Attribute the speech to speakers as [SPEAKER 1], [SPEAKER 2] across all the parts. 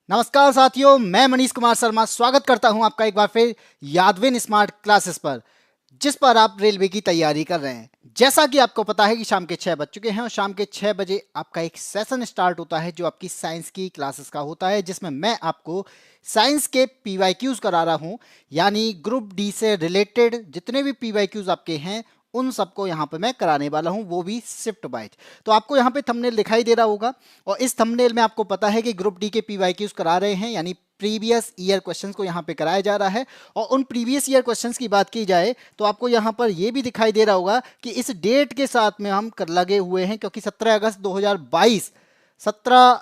[SPEAKER 1] नमस्कार साथियों, मैं मनीष कुमार शर्मा स्वागत करता हूं आपका एक बार फिर यादविन स्मार्ट क्लासेस पर, जिस पर आप रेलवे की तैयारी कर रहे हैं। जैसा कि आपको पता है कि शाम के 6 बज चुके हैं और शाम के 6 बजे आपका एक सेशन स्टार्ट होता है जो आपकी साइंस की क्लासेस का होता है, जिसमें मैं आपको साइंस के पीवाईक्यूज करा रहा हूं। यानी ग्रुप डी से रिलेटेड जितने भी पीवाईक्यूज आपके हैं उन सबको यहाँ पे मैं कराने वाला हूँ, वो भी शिफ्ट बाइज। तो आपको यहाँ पे थंबनेल दिखाई दे रहा होगा और इस थंबनेल में आपको पता है कि ग्रुप डी के पीवाईक्यूज करा रहे हैं, यानी प्रीवियस ईयर क्वेश्चंस को यहाँ पे कराया जा रहा है। और उन प्रीवियस ईयर क्वेश्चंस की बात की जाए तो आपको यहाँ पर ये भी दिखाई दे रहा होगा कि इस डेट के साथ में हम लगे हुए हैं, क्योंकि 17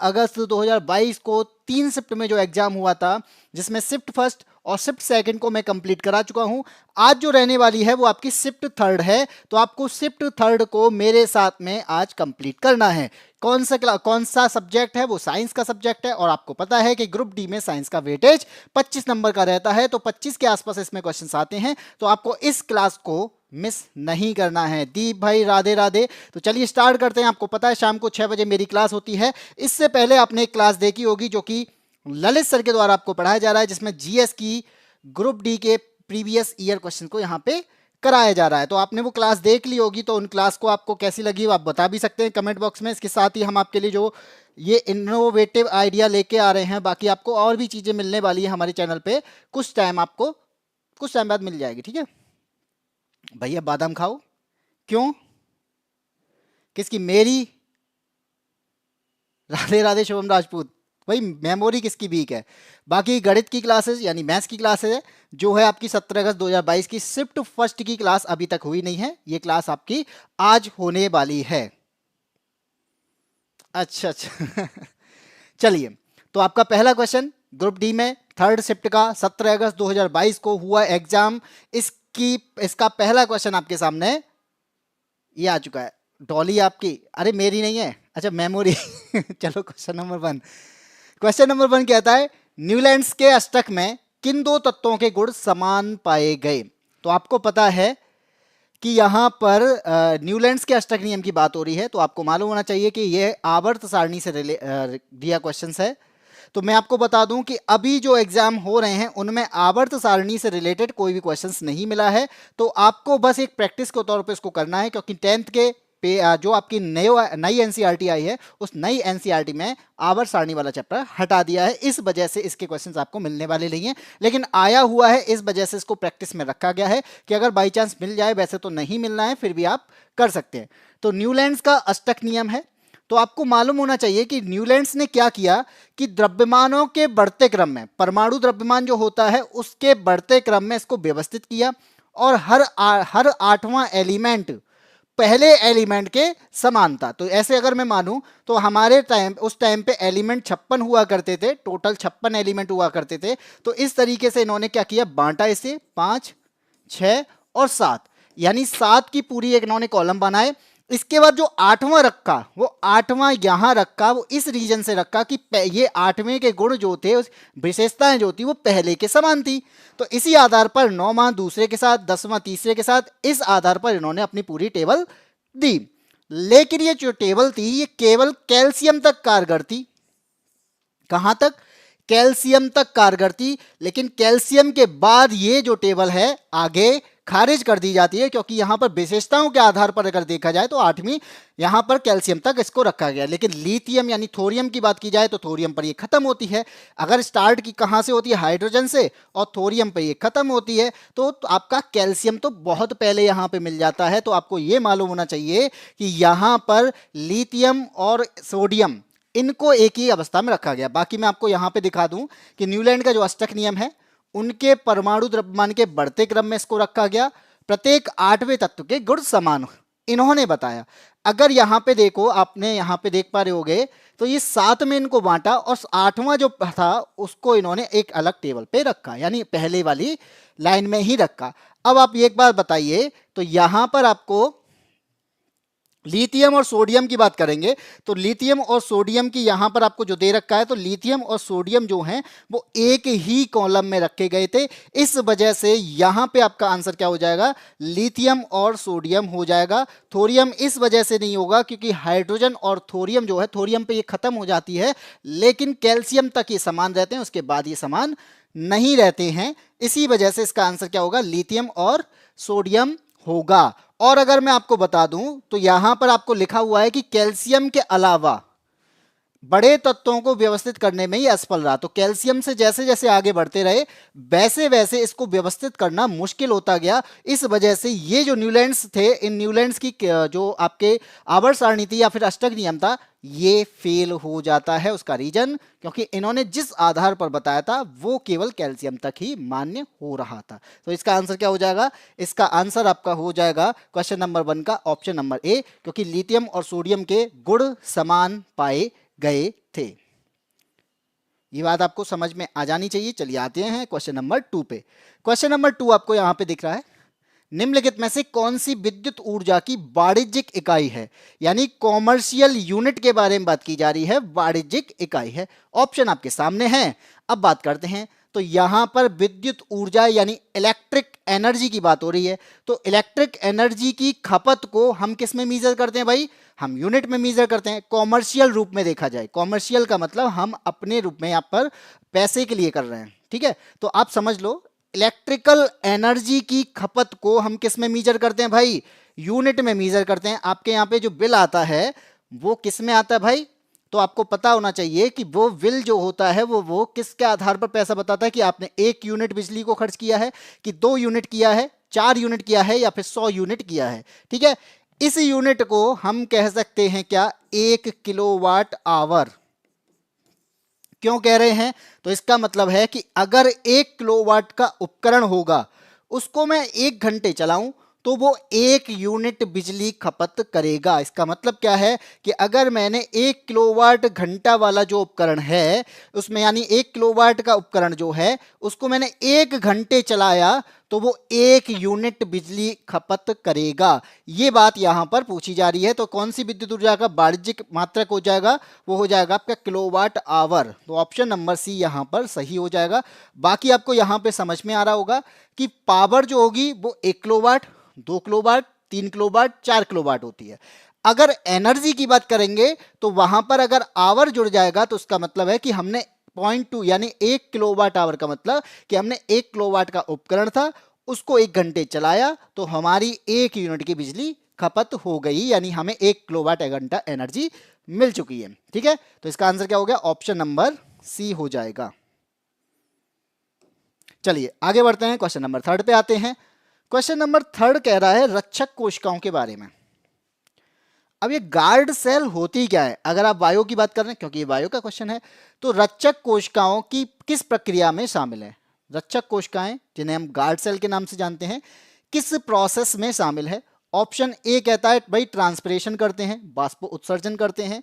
[SPEAKER 1] अगस्त 2022 को 3 शिफ्ट में जो एग्जाम हुआ था, जिसमें शिफ्ट फर्स्ट और शिफ्ट सेकंड को मैं कंप्लीट करा चुका हूं। आज जो रहने वाली है वो आपकी शिफ्ट थर्ड है, तो आपको शिफ्ट थर्ड को मेरे साथ में आज कंप्लीट करना है। कौन सा सब्जेक्ट है? वो साइंस का सब्जेक्ट है और आपको पता है कि ग्रुप डी में साइंस का वेटेज 25 नंबर का रहता है, तो 25 के आसपास इसमें क्वेश्चंस आते हैं। तो आपको इस क्लास को मिस नहीं करना है। दीप भाई राधे राधे। तो चलिए स्टार्ट करते हैं। आपको पता है शाम को 6 बजे मेरी क्लास होती है। इससे पहले आपने एक क्लास देखी होगी जो कि ललित सर के द्वारा आपको पढ़ाया जा रहा है, जिसमें जीएस की ग्रुप डी के प्रीवियस ईयर क्वेश्चन को यहाँ पे कराया जा रहा है। तो आपने वो क्लास देख ली होगी, तो उन क्लास को आपको कैसी लगी आप बता भी सकते हैं कमेंट बॉक्स में। इसके साथ ही हम आपके लिए जो ये इनोवेटिव आइडिया लेके आ रहे हैं, बाकी आपको और भी चीज़ें मिलने वाली है हमारे चैनल पे। कुछ टाइम बाद मिल जाएगी, ठीक है भैया। बादाम खाओ। क्यों? किसकी? मेरी? राधे राधे शुभम राजपूत। भाई मेमोरी किसकी वीक है? बाकी गणित की क्लासेस यानी मैथ्स की क्लासेस है जो है आपकी 17 अगस्त 2022 की शिफ्ट फर्स्ट की क्लास अभी तक हुई नहीं है। ये क्लास आपकी आज होने वाली है। अच्छा अच्छा चलिए, तो आपका पहला क्वेश्चन ग्रुप डी में थर्ड शिफ्ट का 17 अगस्त 2022 को हुआ एग्जाम। इसका पहला क्वेश्चन आपके सामने ये आ चुका है। डॉली आपकी? अरे मेरी नहीं है, अच्छा मेमोरी चलो क्वेश्चन नंबर 1 कहता है न्यूलैंड्स के अष्टक में किन दो तत्वों के गुण समान पाए गए? तो आपको पता है कि यहाँ पर न्यूलैंड्स के अष्टक नियम की बात हो रही है, तो आपको मालूम होना चाहिए कि यह आवर्त सारणी से दिया क्वेश्चन है। तो मैं आपको बता दूं कि अभी जो एग्जाम हो रहे हैं उनमें आवर्त सारणी से रिलेटेड कोई भी क्वेश्चंस नहीं मिला है। तो आपको बस एक प्रैक्टिस के तौर पे इसको करना है, क्योंकि 10th के जो आपकी नई एनसीईआरटी आई है, उस नई एनसीईआरटी में आवर्त सारणी वाला चैप्टर हटा दिया है। इस वजह से इसके क्वेश्चंस आपको मिलने वाले नहीं है, लेकिन आया हुआ है, इस वजह से इसको प्रैक्टिस में रखा गया है कि अगर बाई चांस मिल जाए, वैसे तो नहीं मिलना है, फिर भी आप कर सकते हैं। तो न्यूलैंड्स का अष्टक नियम है। तो आपको मालूम होना चाहिए कि न्यूलैंड्स ने क्या किया कि द्रव्यमानों के बढ़ते क्रम में, परमाणु द्रव्यमान जो होता है उसके बढ़ते क्रम में इसको व्यवस्थित किया, और हर 8वां एलिमेंट पहले एलिमेंट के समान था। तो ऐसे अगर मैं मानूं तो उस टाइम पे एलिमेंट 56 हुआ करते थे, टोटल 56 एलिमेंट हुआ करते थे। तो इस तरीके से इन्होंने क्या किया, बांटा इसे 5, 6 और 7, यानी 7 की पूरी एक इन्होंने कॉलम बनाए। इसके बाद जो 8वां रखा, वो 8वां यहां रखा, वो इस रीजन से रखा कि ये 8वें के गुण जो थे, विशेषताएं जो थी, वो पहले के समान थी। तो इसी आधार पर 9वां दूसरे के साथ, 10वां तीसरे के साथ, इस आधार पर इन्होंने अपनी पूरी टेबल दी। लेकिन ये जो टेबल थी ये केवल कैल्शियम तक कारगर थी। कहां तक? कैल्शियम तक कारगर थी। लेकिन कैल्शियम के बाद ये जो टेबल है आगे खारिज कर दी जाती है, क्योंकि यहां पर विशेषताओं के आधार पर अगर देखा जाए तो 8वीं यहां पर कैल्शियम तक इसको रखा गया। लेकिन लिथियम यानी थोरियम की बात की जाए तो थोरियम पर ये खत्म होती है। अगर स्टार्ट की कहां से होती है? हाइड्रोजन से, और थोरियम पर ये खत्म होती है। तो आपका कैल्शियम तो बहुत पहले यहां पर मिल जाता है। तो आपको ये मालूम होना चाहिए कि यहां पर लिथियम और सोडियम, इनको एक ही अवस्था में रखा गया। बाकी मैं आपको यहां पे दिखा दूं कि न्यूलैंड का जो अष्टक नियम है, उनके परमाणु द्रव्यमान के बढ़ते क्रम में इसको रखा गया। प्रत्येक 8वें तत्व के गुण समान इन्होंने बताया। अगर यहां पे देखो, आपने यहां पे देख पा रहे होगे, तो ये 7 में इनको बांटा और 8वां जो था उसको इन्होंने एक अलग टेबल पे रखा, यानी पहले वाली लाइन में ही रखा। अब आप एक बात बताइए, तो यहां पर आपको लिथियम और सोडियम की बात करेंगे तो लिथियम और सोडियम की यहां पर आपको जो दे रखा है, तो लिथियम और सोडियम जो हैं वो एक ही कॉलम में रखे गए थे। इस वजह से यहां पे आपका आंसर क्या हो जाएगा, लिथियम और सोडियम हो जाएगा। थोरियम इस वजह से नहीं होगा क्योंकि हाइड्रोजन और थोरियम जो है, थोरियम पे ये खत्म हो जाती है, लेकिन कैल्शियम तक ये समान रहते हैं, उसके बाद ये समान नहीं रहते हैं। इसी वजह से इसका आंसर क्या होगा, लिथियम और सोडियम होगा। और अगर मैं आपको बता दूं तो यहां पर आपको लिखा हुआ है कि कैल्शियम के अलावा बड़े तत्वों को व्यवस्थित करने में ही असफल रहा। तो कैल्शियम से जैसे जैसे आगे बढ़ते रहे वैसे वैसे इसको व्यवस्थित करना मुश्किल होता गया। इस वजह से ये जो न्यूलैंड्स थे, इन न्यूलैंड्स की जो आपके आवर्त सारणी थी या फिर अष्टक नियम था, ये फेल हो जाता है। उसका रीजन क्योंकि इन्होंने जिस आधार पर बताया था वो केवल कैल्शियम तक ही मान्य हो रहा था। तो इसका आंसर क्या हो जाएगा, इसका आंसर आपका हो जाएगा क्वेश्चन नंबर 1 का ऑप्शन नंबर ए, क्योंकि लिथियम और सोडियम के गुण समान पाए गए थे। ये बात आपको समझ में आ जानी चाहिए। चलिए आते हैं क्वेश्चन नंबर 2 पे। क्वेश्चन नंबर 2 आपको यहां पे दिख रहा है, निम्नलिखित में से कौन सी विद्युत ऊर्जा की वाणिज्यिक इकाई है, यानी कॉमर्शियल यूनिट के बारे में बात की जा रही है, वाणिज्यिक इकाई है। ऑप्शन आपके सामने हैं। अब बात करते हैं, तो यहां पर विद्युत ऊर्जा यानी इलेक्ट्रिक एनर्जी की बात हो रही है। तो इलेक्ट्रिक एनर्जी की खपत को हम किस में मीजर करते हैं भाई, हम यूनिट में मीजर करते हैं। कॉमर्शियल रूप में देखा जाए, कॉमर्शियल का मतलब हम अपने रूप में यहां पर पैसे के लिए कर रहे हैं, ठीक है। तो आप समझ लो इलेक्ट्रिकल एनर्जी की खपत को हम किस में मीजर करते हैं भाई, यूनिट में मीजर करते हैं। आपके यहाँ पे जो बिल आता है वो किस में आता है भाई, तो आपको पता होना चाहिए कि वो बिल जो होता है वो किसके आधार पर पैसा बताता है कि आपने 1 यूनिट बिजली को खर्च किया है, कि 2 यूनिट किया है, 4 यूनिट किया है, या फिर 100 यूनिट किया है, ठीक है। इस यूनिट को हम कह सकते हैं क्या, 1 किलोवाट आवर। क्यों कह रहे हैं, तो इसका मतलब है कि अगर 1 किलोवाट का उपकरण होगा, उसको मैं 1 घंटे चलाऊं तो वो 1 यूनिट बिजली खपत करेगा। इसका मतलब क्या है कि अगर मैंने 1 किलोवाट घंटा वाला जो उपकरण है उसमें, यानी 1 किलोवाट का उपकरण जो है उसको मैंने 1 घंटे चलाया तो वो 1 यूनिट बिजली खपत करेगा। ये बात यहां पर पूछी जा रही है। तो कौन सी विद्युत ऊर्जा का वाणिज्यिक मात्रक हो जाएगा, वो हो जाएगा आपका किलोवाट आवर। तो ऑप्शन नंबर सी यहां पर सही हो जाएगा। बाकी आपको यहां पे समझ में आ रहा होगा कि पावर जो होगी वो 1 किलोवाट, 2 किलोवाट, 3 किलोवाट, 4 किलोवाट होती है। अगर एनर्जी की बात करेंगे तो वहां पर अगर आवर जुड़ जाएगा तो उसका मतलब है कि हमने 0.2 यानी 1 किलोवाट आवर का मतलब कि हमने 1 किलोवाट का उपकरण था, उसको 1 घंटे चलाया तो हमारी 1 यूनिट की बिजली खपत हो गई, यानी हमें 1 किलोवाट घंटा एनर्जी मिल चुकी है, ठीक है। तो इसका आंसर क्या हो गया, ऑप्शन नंबर सी हो जाएगा। चलिए आगे बढ़ते हैं, क्वेश्चन नंबर 3 पे आते हैं। क्वेश्चन नंबर 3 कह रहा है रक्षक कोशिकाओं के बारे में। अब ये गार्ड सेल होती क्या है, अगर आप वायु की बात कर रहे हैं क्योंकि ये वायु का क्वेश्चन है, तो रक्षक कोशिकाओं की किस प्रक्रिया में शामिल है। रक्षक कोशिकाएं जिन्हें हम गार्ड सेल के नाम से जानते हैं, किस प्रोसेस में शामिल है। ऑप्शन ए कहता है भाई ट्रांसपिरेशन करते हैं, बाष्प उत्सर्जन करते हैं।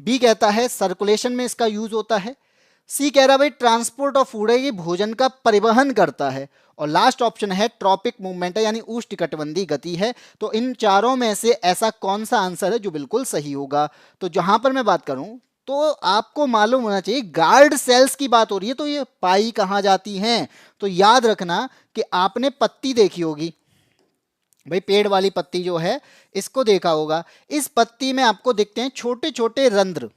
[SPEAKER 1] बी कहता है सर्कुलेशन में इसका यूज होता है। सी कह रहा है भाई ट्रांसपोर्ट ऑफ फूड है, ये भोजन का परिवहन करता है। और लास्ट ऑप्शन है ट्रॉपिक मूवमेंट है, यानी उष्णकटिबंधीय गति है। तो इन चारों में से ऐसा कौन सा आंसर है जो बिल्कुल सही होगा। तो जहां पर मैं बात करूं तो आपको मालूम होना चाहिए गार्ड सेल्स की बात हो रही है, तो ये पाई कहां जाती हैं। तो याद रखना कि आपने पत्ती देखी होगी भाई, पेड़ वाली पत्ती जो है इसको देखा होगा। इस पत्ती में आपको दिखते हैं छोटे छोटे रंध्र,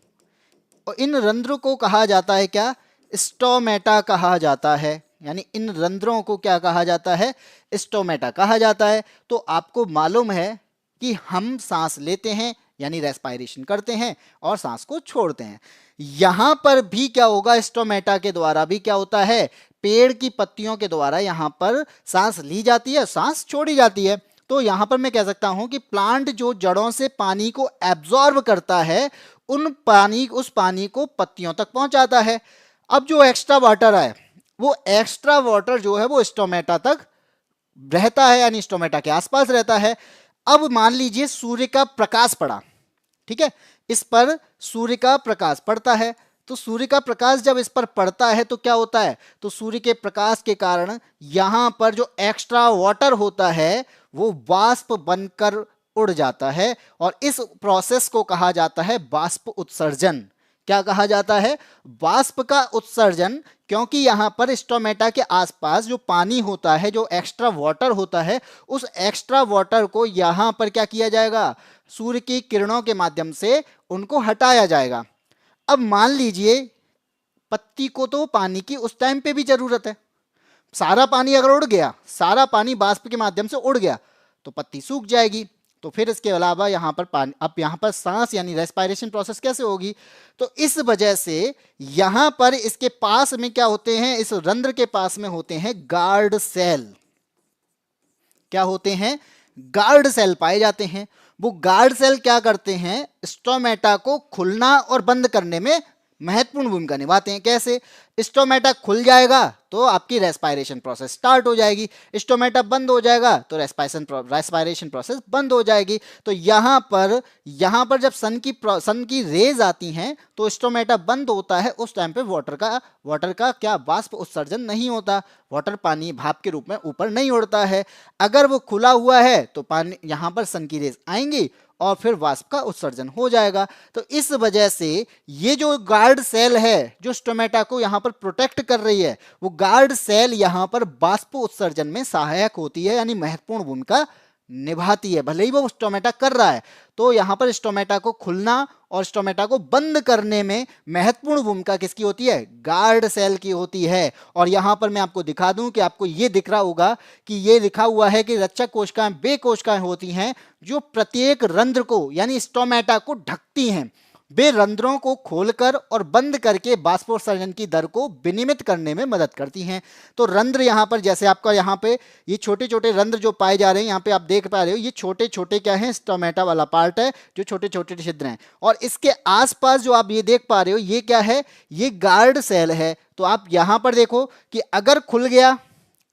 [SPEAKER 1] और इन रंध्रों को कहा जाता है क्या, स्टोमेटा कहा जाता है। यानी इन रंध्रों को क्या कहा जाता है, स्टोमेटा कहा जाता है। तो आपको मालूम है कि हम सांस लेते हैं यानी रेस्पायरेशन करते हैं और सांस को छोड़ते हैं। यहां पर भी क्या होगा, स्टोमेटा के द्वारा भी क्या होता है, पेड़ की पत्तियों के द्वारा यहां पर सांस ली जाती है, सांस छोड़ी जाती है। तो यहां पर मैं कह सकता हूं कि प्लांट जो जड़ों से पानी को एब्जॉर्ब करता है, उस पानी को पत्तियों तक पहुंचाता है। अब जो एक्स्ट्रा वाटर है, वो एक्स्ट्रा वाटर जो है वो स्टोमेटा तक रहता है, यानी स्टोमेटा के आसपास रहता है। अब मान लीजिए सूर्य का प्रकाश पड़ा, ठीक है, इस पर सूर्य का प्रकाश पड़ता है। तो सूर्य का प्रकाश जब इस पर पड़ता है तो क्या होता है, तो सूर्य के प्रकाश के कारण यहां पर जो एक्स्ट्रा वाटर होता है वो वाष्प बनकर उड़ जाता है और इस प्रोसेस को कहा जाता है बाष्प उत्सर्जन। क्या कहा जाता है? बाष्प का उत्सर्जन। क्योंकि यहां पर स्टोमेटा के आसपास जो पानी होता है, जो एक्स्ट्रा वाटर होता है, उस एक्स्ट्रा वाटर को यहां पर क्या किया जाएगा? सूर्य की किरणों के माध्यम से उनको हटाया जाएगा। अब मान लीजिए पत्ती को तो पानी की उस टाइम पे भी जरूरत है। सारा पानी अगर उड़ गया, सारा पानी बाष्प के माध्यम से उड़ गया, तो पत्ती सूख जाएगी। तो फिर इसके अलावा यहाँ पर पानी, अब यहाँ पर सांस यानी रेस्पिरेशन प्रोसेस कैसे होगी? तो इस वजह से यहाँ पर इसके पास में क्या होते हैं? इस रंध्र के पास में होते हैं गार्ड सेल। क्या होते हैं? गार्ड सेल पाए जाते हैं। वो गार्ड सेल क्या करते हैं? स्टोमेटा को खुलना और बंद करने में महत्वपूर्ण भूमिका निभाते हैं। कैसे? स्टोमेटा खुल जाएगा तो आपकी रेस्पिरेशन प्रोसेस स्टार्ट हो जाएगी, स्टोमेटा बंद हो जाएगा तो रेस्पिरेशन प्रोसेस बंद हो जाएगी। तो यहाँ पर जब सन की रेज आती हैं तो स्टोमेटा बंद होता है। उस टाइम पे वाटर का क्या वाष्प उत्सर्जन नहीं होता, वाटर पानी भाप के रूप में ऊपर नहीं उड़ता है। अगर वो खुला हुआ है तो पानी यहाँ पर सन की रेज आएंगी और फिर वाष्प का उत्सर्जन हो जाएगा। तो इस वजह से ये जो गार्ड सेल है जो स्टोमेटा को यहाँ पर प्रोटेक्ट कर रही है, वो गार्ड सेल यहाँ पर वाष्प उत्सर्जन में सहायक होती है, यानी महत्वपूर्ण भूमिका निभाती है। भले ही वो स्टोमेटा कर रहा है, तो यहाँ पर स्टोमेटा को खुलना और स्टोमेटा को बंद करने में महत्वपूर्ण भूमिका किसकी होती है? गार्ड सेल की होती है। और यहाँ पर मैं आपको दिखा दूं कि आपको ये दिख रहा होगा कि ये लिखा हुआ है कि रक्षक कोशिकाएं वे कोशिकाएं होती हैं जो प्रत्येक रंध्र को यानी स्टोमेटा को ढकती हैं। वे रंध्रों को खोलकर और बंद करके बाष्पोत्सर्जन की दर को विनियमित करने में मदद करती हैं। तो रंध्र यहाँ पर, जैसे आपका यहाँ पे ये छोटे छोटे रंध्र जो पाए जा रहे हैं, यहाँ पे आप देख पा रहे हो, ये छोटे छोटे क्या है? स्टोमेटा वाला पार्ट है जो छोटे छोटे छिद्र हैं। और इसके आसपास जो आप ये देख पा रहे हो, ये क्या है? ये गार्ड सेल है। तो आप यहाँ पर देखो कि अगर खुल गया,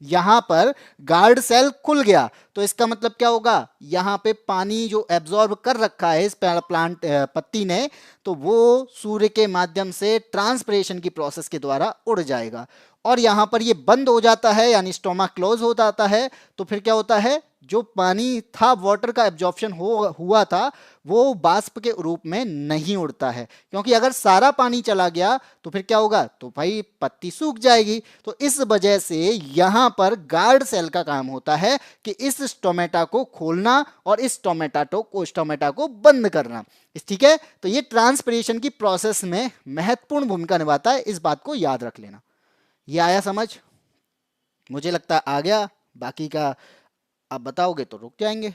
[SPEAKER 1] यहां पर गार्ड सेल खुल गया, तो इसका मतलब क्या होगा? यहां पे पानी जो एब्जॉर्ब कर रखा है इस प्लांट पत्ती ने, तो वो सूर्य के माध्यम से ट्रांसपिरेशन की प्रोसेस के द्वारा उड़ जाएगा। और यहां पर ये बंद हो जाता है यानी स्टोमा क्लोज हो जाता है। तो फिर क्या होता है? जो पानी था, वाटर का एब्जॉर्प्शन हुआ था, वो बाष्प के रूप में नहीं उड़ता है। क्योंकि अगर सारा पानी चला गया तो फिर क्या होगा? तो भाई पत्ती सूख जाएगी। तो इस वजह से यहां पर गार्ड सेल का काम होता है कि इस स्टोमेटा को खोलना और इस स्टोमेटा को बंद करना। ठीक है? तो ये ट्रांसपिरेशन की प्रोसेस में महत्वपूर्ण भूमिका निभाता है। इस बात को याद रख लेना। ये आया समझ? मुझे लगता है आ गया। बाकी का आप बताओगे तो रुक जाएंगे।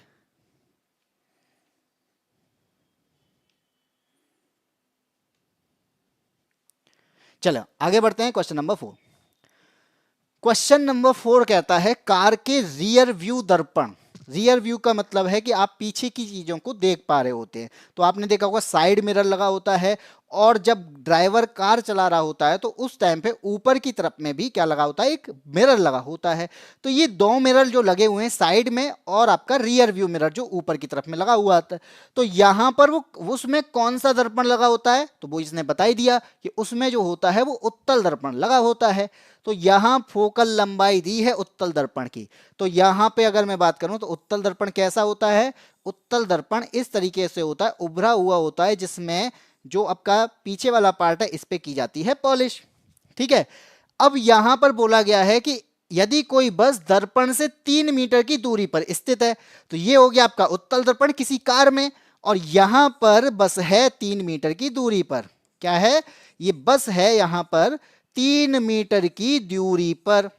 [SPEAKER 1] चलो आगे बढ़ते हैं। Question number 4। क्वेश्चन नंबर 4 कहता है कार के रियर व्यू दर्पण। रियर व्यू का मतलब है कि आप पीछे की चीजों को देख पा रहे होते हैं। तो आपने देखा होगा साइड मिरर लगा होता है, और जब ड्राइवर कार चला रहा होता है तो उस टाइम पे ऊपर की तरफ में भी क्या लगा होता है? एक मिरर लगा होता है। तो ये दो मिरर जो लगे हुए हैं साइड में और आपका रियर व्यू मिरर जो ऊपर की तरफ में लगा हुआ था, तो यहां पर वो उसमें कौन सा दर्पण लगा होता है? तो वो इसने बता ही दिया कि उसमें जो होता है वो उत्तल दर्पण लगा होता है। तो यहां फोकल लंबाई दी है उत्तल दर्पण की। तो यहां पे अगर मैं बात करूं तो उत्तल दर्पण कैसा होता है? उत्तल दर्पण इस तरीके से होता है, उभरा हुआ होता है, जिसमें जो आपका पीछे वाला पार्ट है इस पे की जाती है पॉलिश। ठीक है? अब यहां पर बोला गया है कि यदि कोई बस दर्पण से 3 मीटर की दूरी पर स्थित है, तो ये हो गया आपका उत्तल दर्पण किसी कार में, और यहां पर बस है 3 मीटर की दूरी पर। क्या है? ये बस है यहां पर 3 मीटर की दूरी पर।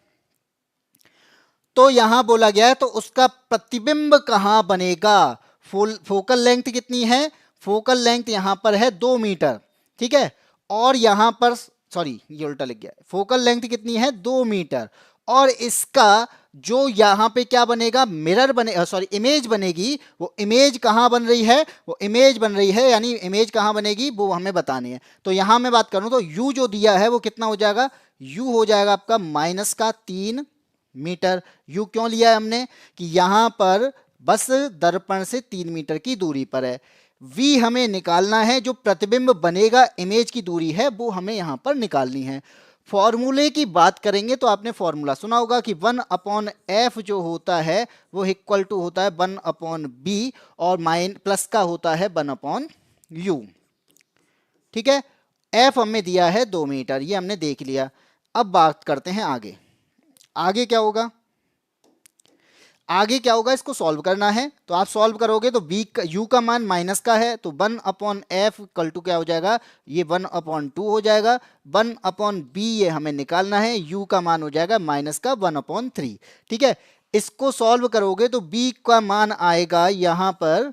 [SPEAKER 1] तो यहां बोला गया है तो उसका प्रतिबिंब कहां बनेगा? फोकल लेंथ कितनी है? फोकल लेंथ यहां पर है 2 मीटर। ठीक है? और यहां पर, सॉरी ये उल्टा लिख गया, फोकल लेंथ कितनी है? 2 मीटर। और इसका जो यहां पे क्या बनेगा? मिरर बने, सॉरी इमेज बनेगी। वो इमेज कहां बन रही है? वो इमेज बन रही है, यानी इमेज कहां बनेगी वो हमें बतानी है। तो यहां मैं बात करूं तो u जो दिया है वो कितना हो जाएगा? u हो जाएगा आपका -3 मीटर। u क्यों लिया है हमने? कि यहां पर बस दर्पण से 3 मीटर की दूरी पर है। v हमें निकालना है, जो प्रतिबिंब बनेगा इमेज की दूरी है वो हमें यहां पर निकालनी है। फॉर्मूले की बात करेंगे तो आपने फॉर्मूला सुना होगा कि 1/f जो होता है वो इक्वल टू होता है 1/b और माइन प्लस का होता है 1/u। ठीक है, f हमें दिया है 2 मीटर, ये हमने देख लिया। अब बात करते हैं आगे। आगे क्या होगा, आगे क्या होगा, इसको सॉल्व करना है। तो आप सॉल्व करोगे तो b का u का मान माइनस का है तो 1/f इक्वल टू क्या हो जाएगा, ये 1/2 हो जाएगा। 1/b ये हमें निकालना है, u का मान हो जाएगा माइनस का 1/3। ठीक है, इसको सॉल्व करोगे तो b का मान आएगा यहां पर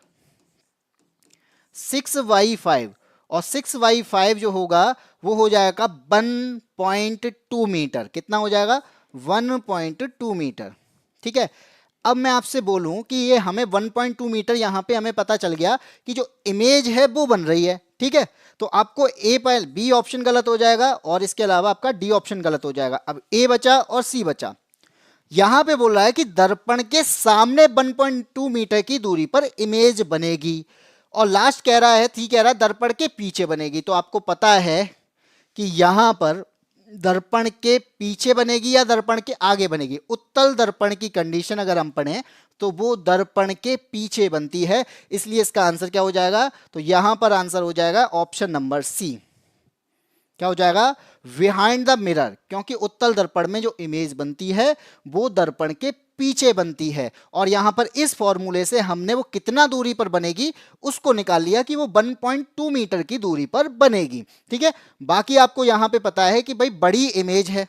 [SPEAKER 1] 6/5 और 6/5 जो होगा वो हो जाएगा 1.2 मीटर। कितना हो जाएगा, 1.2 मीटर। ठीक है, अब मैं आपसे बोलूं कि ये हमें 1.2 मीटर यहां पे हमें पता चल गया कि जो इमेज है वो बन रही है। ठीक है, तो आपको ए पर बी ऑप्शन गलत हो जाएगा और इसके अलावा आपका डी ऑप्शन गलत हो जाएगा। अब ए बचा और सी बचा। यहां पे बोल रहा है कि दर्पण के सामने 1.2 मीटर की दूरी पर इमेज बनेगी और लास्ट कह रहा है, थी कह रहा है दर्पण के पीछे बनेगी। तो आपको पता है कि यहां पर दर्पण के पीछे बनेगी या दर्पण के आगे बनेगी। उत्तल दर्पण की कंडीशन अगर हम पढ़ें तो वो दर्पण के पीछे बनती है, इसलिए इसका आंसर क्या हो जाएगा, तो यहां पर आंसर हो जाएगा ऑप्शन नंबर सी। क्या हो जाएगा, बिहाइंड द मिरर, क्योंकि उत्तल दर्पण में जो इमेज बनती है वो दर्पण के पीछे बनती है। और यहां पर इस फॉर्मूले से हमने वो कितना दूरी पर बनेगी उसको निकाल लिया कि वो 1.2 मीटर की दूरी पर बनेगी। ठीक है, बाकी आपको यहां पे पता है कि भाई बड़ी इमेज है,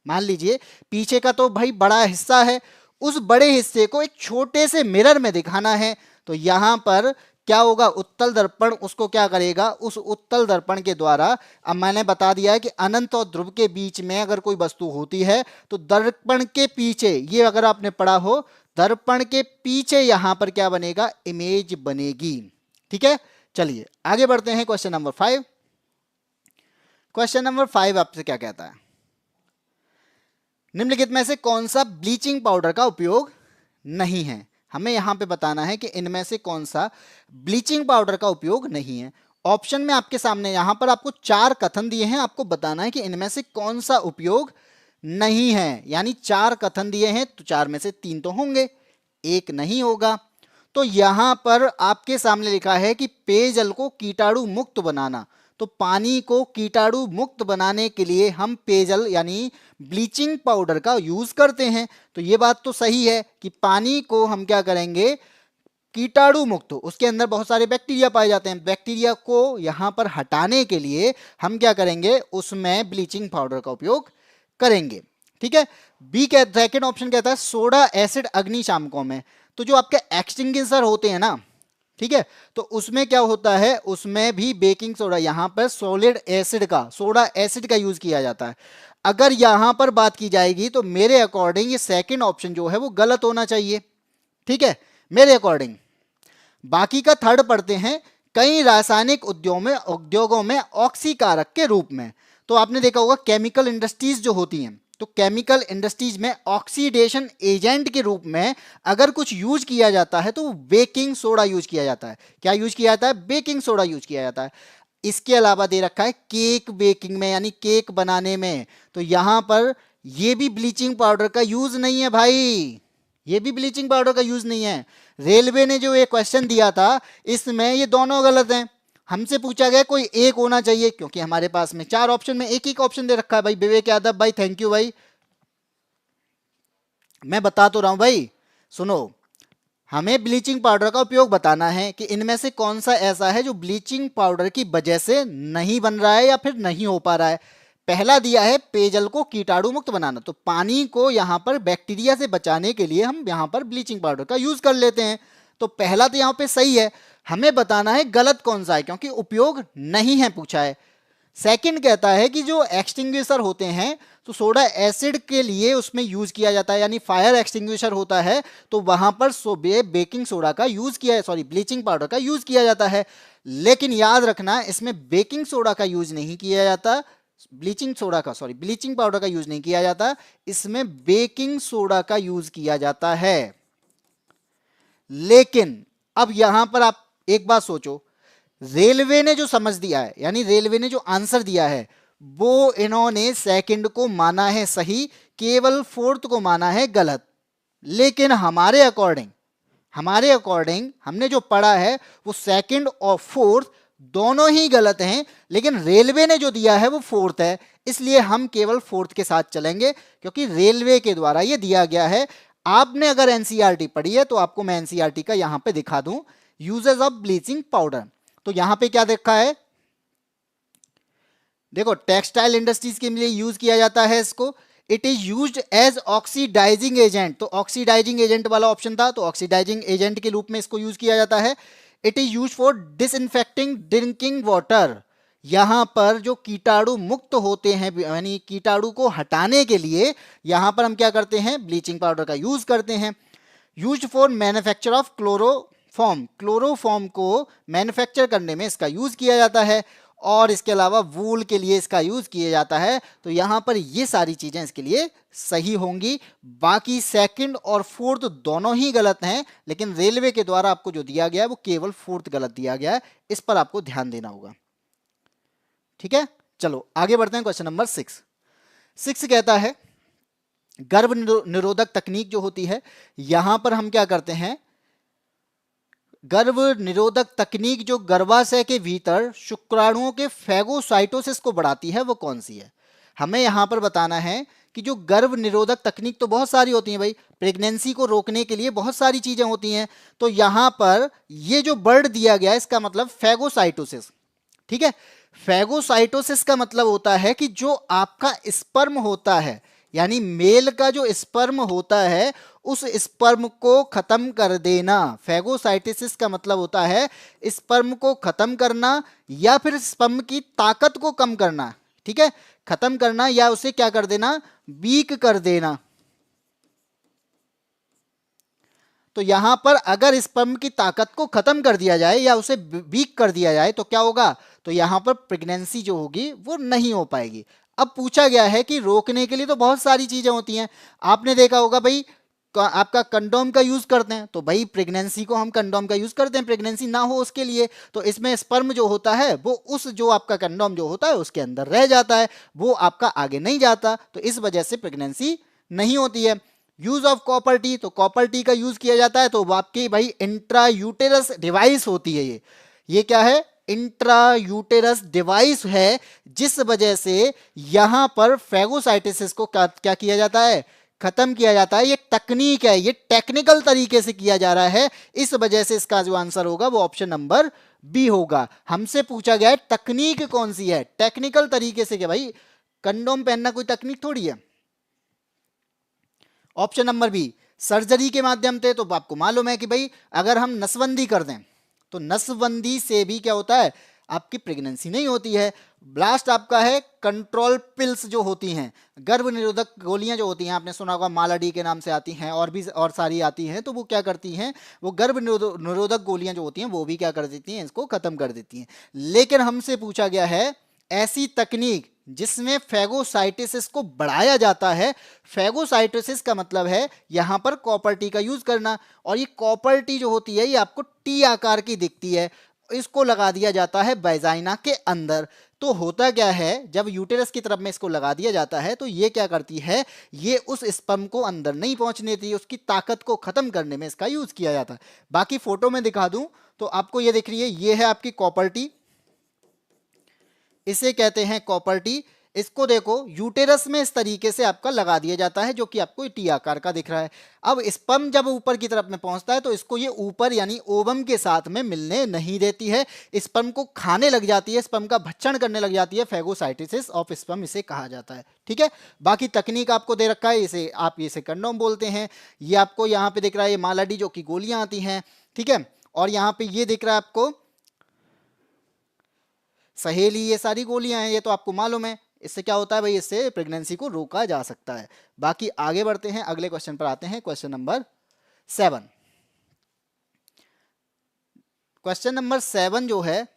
[SPEAKER 1] मान लीजिए पीछे का तो भाई बड़ा हिस्सा है, उस बड़े हिस्से को एक छोटे से मिरर में दिखाना है। तो यहां पर क्या होगा, उत्तल दर्पण उसको क्या करेगा, उस उत्तल दर्पण के द्वारा, अब मैंने बता दिया है कि अनंत और ध्रुव के बीच में अगर कोई वस्तु होती है तो दर्पण के पीछे, ये अगर आपने पढ़ा हो, दर्पण के पीछे यहां पर क्या बनेगा, इमेज बनेगी। ठीक है, चलिए आगे बढ़ते हैं। Question number 5। क्वेश्चन नंबर 5 आपसे क्या कहता है, निम्नलिखित में से कौन सा ब्लीचिंग पाउडर का उपयोग नहीं है। हमें यहां पे बताना है कि इनमें से कौन सा ब्लीचिंग पाउडर का उपयोग नहीं है। ऑप्शन में आपके सामने यहां पर आपको 4 कथन दिए हैं, आपको बताना है कि इनमें से कौन सा उपयोग नहीं है। यानी 4 कथन दिए हैं तो 4 में से 3 तो होंगे, एक नहीं होगा। तो यहां पर आपके सामने लिखा है कि पेयजल को कीटाणु मुक्त बनाना। तो पानी को कीटाणु मुक्त बनाने के लिए हम पेयजल यानी ब्लीचिंग पाउडर का यूज करते हैं। तो ये बात तो सही है कि पानी को हम क्या करेंगे, कीटाणु मुक्त, उसके अंदर बहुत सारे बैक्टीरिया पाए जाते हैं, बैक्टीरिया को यहां पर हटाने के लिए हम क्या करेंगे, उसमें ब्लीचिंग पाउडर का उपयोग करेंगे। ठीक है, बी कहता है, सेकेंड ऑप्शन कहता है सोडा एसिड अग्निशामकों में। तो जो आपके एक्सटिंग्विशर होते हैं ना, ठीक है, तो उसमें क्या होता है, उसमें भी बेकिंग सोडा, यहां पर सॉलिड एसिड का, सोडा एसिड का यूज किया जाता है। अगर यहां पर बात की जाएगी तो मेरे अकॉर्डिंग ये सेकंड ऑप्शन जो है वो गलत होना चाहिए। ठीक है, मेरे अकॉर्डिंग। बाकी का थर्ड पढ़ते हैं, कई रासायनिक उद्योगों में ऑक्सीकारक के रूप में। तो आपने देखा होगा केमिकल इंडस्ट्रीज जो होती हैं, तो केमिकल इंडस्ट्रीज में ऑक्सीडेशन एजेंट के रूप में अगर कुछ यूज किया जाता है तो बेकिंग सोडा यूज किया जाता है। क्या यूज किया जाता है, बेकिंग सोडा यूज किया जाता है। इसके अलावा दे रखा है केक बेकिंग में, यानी केक बनाने में। तो यहां पर ये भी ब्लीचिंग पाउडर का यूज नहीं है भाई, ये भी ब्लीचिंग पाउडर का यूज नहीं है। रेलवे ने जो ये क्वेश्चन दिया था इसमें ये दोनों गलत हैं। हमसे पूछा गया कोई एक होना चाहिए, क्योंकि हमारे पास में 4 ऑप्शन में एक ही ऑप्शन दे रखा है भाई। विवेक यादव भाई, थैंक यू भाई। मैं बता तो रहा हूं भाई, सुनो, हमें ब्लीचिंग पाउडर का उपयोग बताना है कि इनमें से कौन सा ऐसा है जो ब्लीचिंग पाउडर की वजह से नहीं बन रहा है या फिर नहीं हो पा रहा है। पहला दिया है पेयजल को कीटाणु मुक्त बनाना, तो पानी को यहां पर बैक्टीरिया से बचाने के लिए हम यहां पर ब्लीचिंग पाउडर का यूज कर लेते हैं। तो पहला तो यहां पे सही है, हमें बताना है गलत कौन सा है, क्योंकि उपयोग नहीं है पूछा है। सेकंड कहता है कि जो एक्सटिंग्विशर होते हैं तो सोडा एसिड के लिए उसमें यूज किया जाता है, यानी फायर एक्सटिंग्विशर होता है तो वहां पर बेकिंग सोडा का यूज किया, सॉरी ब्लीचिंग पाउडर का यूज किया जाता है। लेकिन याद रखना इसमें बेकिंग सोडा का यूज नहीं किया जाता, ब्लीचिंग सोडा का, सॉरी ब्लीचिंग पाउडर का यूज नहीं किया जाता, इसमें बेकिंग सोडा का यूज किया जाता है। लेकिन अब यहां पर आप एक बात सोचो, रेलवे ने जो समझ दिया है, यानी रेलवे ने जो आंसर दिया है वो इन्होंने सेकंड को माना है सही, केवल फोर्थ को माना है गलत। लेकिन हमारे अकॉर्डिंग हमने जो पढ़ा है वो सेकंड और फोर्थ दोनों ही गलत हैं, लेकिन रेलवे ने जो दिया है वो फोर्थ है, इसलिए हम केवल फोर्थ के साथ चलेंगे, क्योंकि रेलवे के द्वारा ये दिया गया है। आपने अगर एनसीईआरटी पढ़ी है तो आपको मैं एनसीईआरटी का यहां पे दिखा दूं, यूजेस ऑफ ब्लीचिंग पाउडर। तो यहां पे क्या देखा है, देखो टेक्सटाइल इंडस्ट्रीज के लिए यूज किया जाता है इसको। It is used as oxidizing agent, तो ऑक्सीडाइजिंग एजेंट वाला ऑप्शन था, तो ऑक्सीडाइजिंग एजेंट के रूप में इसको यूज किया जाता है। It is use for disinfecting drinking water, यहां पर जो कीटाणु मुक्त होते हैं, यानी कीटाणु को हटाने के लिए यहां पर हम क्या करते हैं, ब्लीचिंग पाउडर का यूज करते हैं। Use for manufacture of chloroform, chloroform को मैन्युफैक्चर करने में इसका यूज किया जाता है। और इसके अलावा वूल के लिए इसका यूज किया जाता है। तो यहां पर ये सारी चीजें इसके लिए सही होंगी। बाकी सेकंड और फोर्थ दोनों ही गलत हैं, लेकिन रेलवे के द्वारा आपको जो दिया गया है वो केवल फोर्थ गलत दिया गया है, इस पर आपको ध्यान देना होगा। ठीक है, चलो आगे बढ़ते हैं। क्वेश्चन नंबर 6 कहता है गर्भ निरोधक तकनीक जो होती है, यहां पर हम क्या करते हैं, गर्भ निरोधक तकनीक जो गर्भाशय के भीतर शुक्राणुओं के फैगोसाइटोसिस को बढ़ाती है वो कौन सी है। हमें यहां पर बताना है कि जो गर्भ निरोधक तकनीक तो बहुत सारी होती है भाई, प्रेगनेंसी को रोकने के लिए बहुत सारी चीजें होती हैं। तो यहां पर ये जो वर्ड दिया गया है इसका मतलब फैगोसाइटोसिस। ठीक है, फैगोसाइटोसिस का मतलब होता है कि जो आपका स्पर्म होता है, यानी मेल का जो स्पर्म होता है उस स्पर्म को खत्म कर देना। फैगोसाइटोसिस का मतलब होता है स्पर्म को खत्म करना या फिर स्पर्म की ताकत को कम करना। ठीक है, खत्म करना या उसे क्या कर देना, वीक कर देना। तो यहां पर अगर स्पर्म की ताकत को खत्म कर दिया जाए या उसे वीक कर दिया जाए तो क्या होगा, तो यहां पर प्रेगनेंसी जो होगी वो नहीं हो पाएगी। अब पूछा गया है कि रोकने के लिए तो बहुत सारी चीजें होती हैं। आपने देखा होगा भाई आपका कंडोम का यूज करते हैं, तो भाई प्रेगनेंसी को हम कंडोम का यूज करते हैं, प्रेगनेंसी ना हो उसके लिए। तो इसमें स्पर्म जो होता है वो उस जो आपका कंडोम जो होता है उसके अंदर रह जाता है, वो आपका आगे नहीं जाता, तो इस वजह से प्रेगनेंसी नहीं होती है। यूज ऑफ कॉपर टी, तो कॉपर टी का यूज किया जाता है, तो आपकी भाई इंट्रा यूटेरस डिवाइस होती है ये क्या है, इंट्रा यूटेरस डिवाइस है, जिस वजह से यहां पर फैगोसाइटोसिस को क्या किया जाता है, खत्म किया जाता है। ये तकनीक है, ये टेक्निकल तरीके से किया जा रहा है, इस वजह से इसका जो आंसर होगा वो ऑप्शन नंबर बी होगा। हमसे पूछा गया है तकनीक कौन सी है, टेक्निकल तरीके से, क्या भाई कंडोम पहनना कोई तकनीक थोड़ी है। ऑप्शन नंबर बी सर्जरी के माध्यम से, तो आपको मालूम है कि भाई अगर हम नसबंदी कर दें तो नसबंदी से भी क्या होता है, आपकी प्रेगनेंसी नहीं होती है। ब्लास्ट आपका है कंट्रोल पिल्स जो होती हैं, गर्भ निरोधक गोलियां जो होती हैं, आपने सुना होगा मालाडी के नाम से आती हैं और भी और सारी आती हैं, तो वो क्या करती हैं, वो गर्भ निरोधक गोलियां जो होती हैं वो भी क्या कर देती हैं, इसको खत्म कर देती हैं। लेकिन हमसे पूछा गया है ऐसी तकनीक जिसमें फैगोसाइटोसिस को बढ़ाया जाता है। फैगोसाइटोसिस का मतलब है यहां पर कॉपर टी का यूज करना, और ये कॉपर टी जो होती है ये आपको टी आकार की दिखती है, इसको लगा दिया जाता है वाजाइना के अंदर। तो होता क्या है, जब यूटेरस की तरफ में इसको लगा दिया जाता है तो ये क्या करती है, ये उस स्पर्म को अंदर नहीं पहुंचने देती, उसकी ताकत को खत्म करने में इसका यूज किया जाता है। बाकी फोटो में दिखा दूं तो आपको ये दिख रही है, ये है आपकी कॉपर टी, इसे कहते हैं कॉपर टी। इसको देखो यूटेरस में इस तरीके से आपका लगा दिया जाता है, जो कि आपको टी आकार का दिख रहा है। अब स्पर्म जब ऊपर की तरफ में पहुंचता है तो इसको ये ऊपर यानी ओवम के साथ में मिलने नहीं देती है, स्पर्म को खाने लग जाती है, स्पर्म का भक्षण करने लग जाती है। फैगोसाइटोसिस ऑफ स्पर्म इसे कहा जाता है। ठीक है, बाकी तकनीक आपको दे रखा है, इसे आप इसे कंडोम बोलते हैं। ये आपको यहाँ पे दिख रहा है, ये मालाडी जो कि गोलियां आती हैं। ठीक है, और यहाँ पे ये दिख रहा है आपको सहेली, ये सारी गोलियां हैं, ये तो आपको मालूम है। इससे क्या होता है भाई, इससे प्रेगनेंसी को रोका जा सकता है। बाकी आगे बढ़ते हैं, अगले क्वेश्चन पर आते हैं। क्वेश्चन नंबर 7, क्वेश्चन नंबर 7 जो है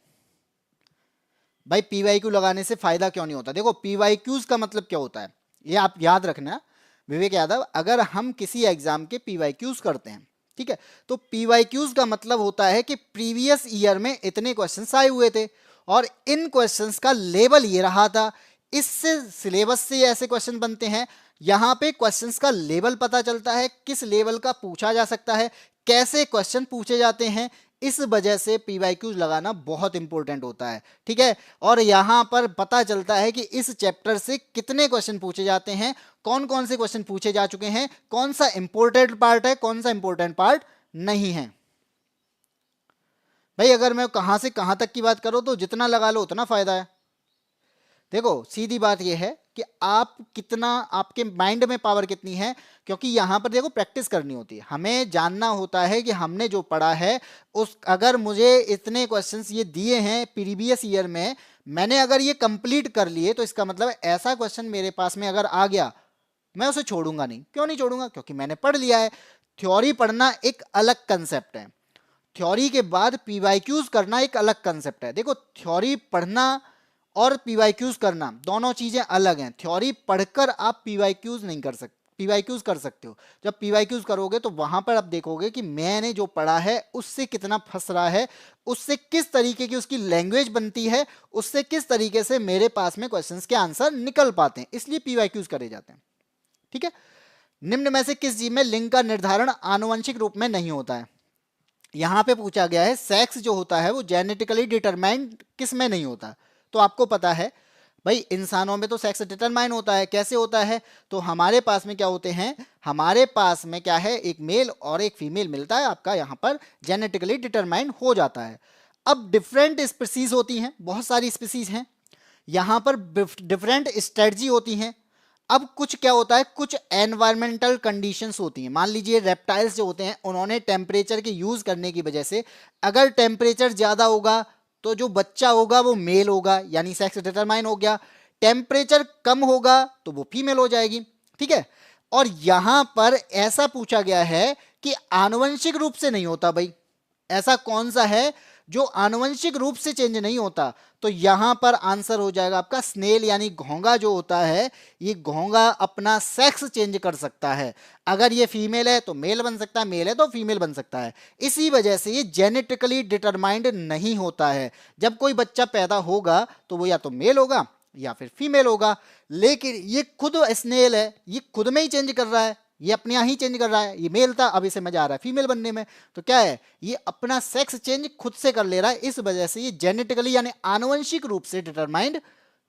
[SPEAKER 1] भाई पीवाईक्यू लगाने से फायदा क्यों नहीं होता। देखो पीवाईक्यूज का मतलब क्या होता है ये आप याद रखना विवेक यादव। अगर हम किसी एग्जाम के पीवाईक्यूज करते हैं, ठीक है, तो पीवाईक्यूज का मतलब होता है कि प्रीवियस ईयर में इतने क्वेश्चंस आए हुए थे और इन क्वेश्चंस का लेवल ये रहा था, इससे सिलेबस से ऐसे क्वेश्चन बनते हैं। यहाँ पे क्वेश्चंस का लेवल पता चलता है, किस लेवल का पूछा जा सकता है, कैसे क्वेश्चन पूछे जाते हैं। इस वजह से पीवाईक्यूज लगाना बहुत इंपॉर्टेंट होता है, ठीक है। और यहाँ पर पता चलता है कि इस चैप्टर से कितने क्वेश्चन पूछे जाते हैं, कौन कौन से क्वेश्चन पूछे जा चुके हैं, कौन सा इंपॉर्टेंट पार्ट है, कौन सा इंपॉर्टेंट पार्ट नहीं है। भाई अगर मैं कहां से कहां तक की बात करूं तो जितना लगा लो उतना फायदा है। देखो सीधी बात यह है कि आप कितना, आपके माइंड में पावर कितनी है, क्योंकि यहां पर देखो प्रैक्टिस करनी होती है, हमें जानना होता है कि हमने जो पढ़ा है उस, अगर मुझे इतने क्वेश्चंस ये दिए हैं प्रीवियस ईयर में, मैंने अगर ये कंप्लीट कर लिए तो इसका मतलब ऐसा क्वेश्चन मेरे पास में अगर आ गया मैं उसे छोड़ूंगा नहीं। क्यों नहीं छोड़ूंगा? क्योंकि मैंने पढ़ लिया है। थ्योरी पढ़ना एक अलग कंसेप्ट है, थ्योरी के बाद पीवाईक्यूज करना एक अलग कंसेप्ट है। देखो थ्योरी पढ़ना और पीवाईक्यूज करना दोनों चीजें अलग हैं। थ्योरी पढ़कर आप पीवाईक्यूज नहीं कर सकते, पीवाईक्यूज कर सकते हो। जब पीवाईक्यूज करोगे तो वहां पर आप देखोगे कि मैंने जो पढ़ा है उससे कितना फंस रहा है, उससे किस तरीके की उसकी लैंग्वेज बनती है, उससे किस तरीके से मेरे पास में क्वेश्चंस के आंसर निकल पाते हैं, इसलिए पीवाईक्यूज करे जाते हैं, ठीक है। निम्न में से किस जीव में लिंग का निर्धारण आनुवंशिक रूप में नहीं होता है? यहां पे पूछा गया है सेक्स जो होता है वो जेनेटिकली डिटरमाइंड किस में नहीं होता। तो आपको पता है भाई इंसानों में तो सेक्स डिटरमाइन होता है। कैसे होता है? तो हमारे पास में क्या होते हैं, हमारे पास में क्या है, एक मेल और एक फीमेल मिलता है, आपका यहाँ पर जेनेटिकली डिटरमाइन हो जाता है। अब डिफरेंट स्पीसीज होती हैं, बहुत सारी स्पीसीज हैं, यहाँ पर डिफरेंट स्ट्रेटजी होती हैं। अब कुछ क्या होता है, कुछ एनवायरमेंटल कंडीशंस होती हैं। मान लीजिए रेप्टाइल्स जो होते हैं उन्होंने टेम्परेचर के यूज करने की वजह से, अगर टेम्परेचर ज्यादा होगा तो जो बच्चा होगा वो मेल होगा, यानी सेक्स डिटरमाइन हो गया। टेम्परेचर कम होगा तो वो फीमेल हो जाएगी, ठीक है। और यहां पर ऐसा पूछा गया है कि आनुवंशिक रूप से नहीं होता। भाई ऐसा कौन सा है जो आनुवंशिक रूप से चेंज नहीं होता? तो यहां पर आंसर हो जाएगा आपका स्नेल, यानी घोंगा जो होता है, ये घोंगा अपना सेक्स चेंज कर सकता है। अगर ये फीमेल है तो मेल बन सकता है, मेल है तो फीमेल बन सकता है। इसी वजह से ये जेनेटिकली डिटरमाइंड नहीं होता है। जब कोई बच्चा पैदा होगा तो वो या तो मेल होगा या फिर फीमेल होगा। लेकिन ये खुद स्नेल है, ये खुद में ही चेंज कर रहा है, ये अपने यहाँ ही चेंज कर रहा है। ये मेल था, अब इसे मजा आ रहा है फीमेल बनने में। तो क्या है, ये अपना सेक्स चेंज खुद से कर ले रहा है। इस वजह से ये जेनेटिकली यानी आनुवंशिक रूप से डिटरमाइंड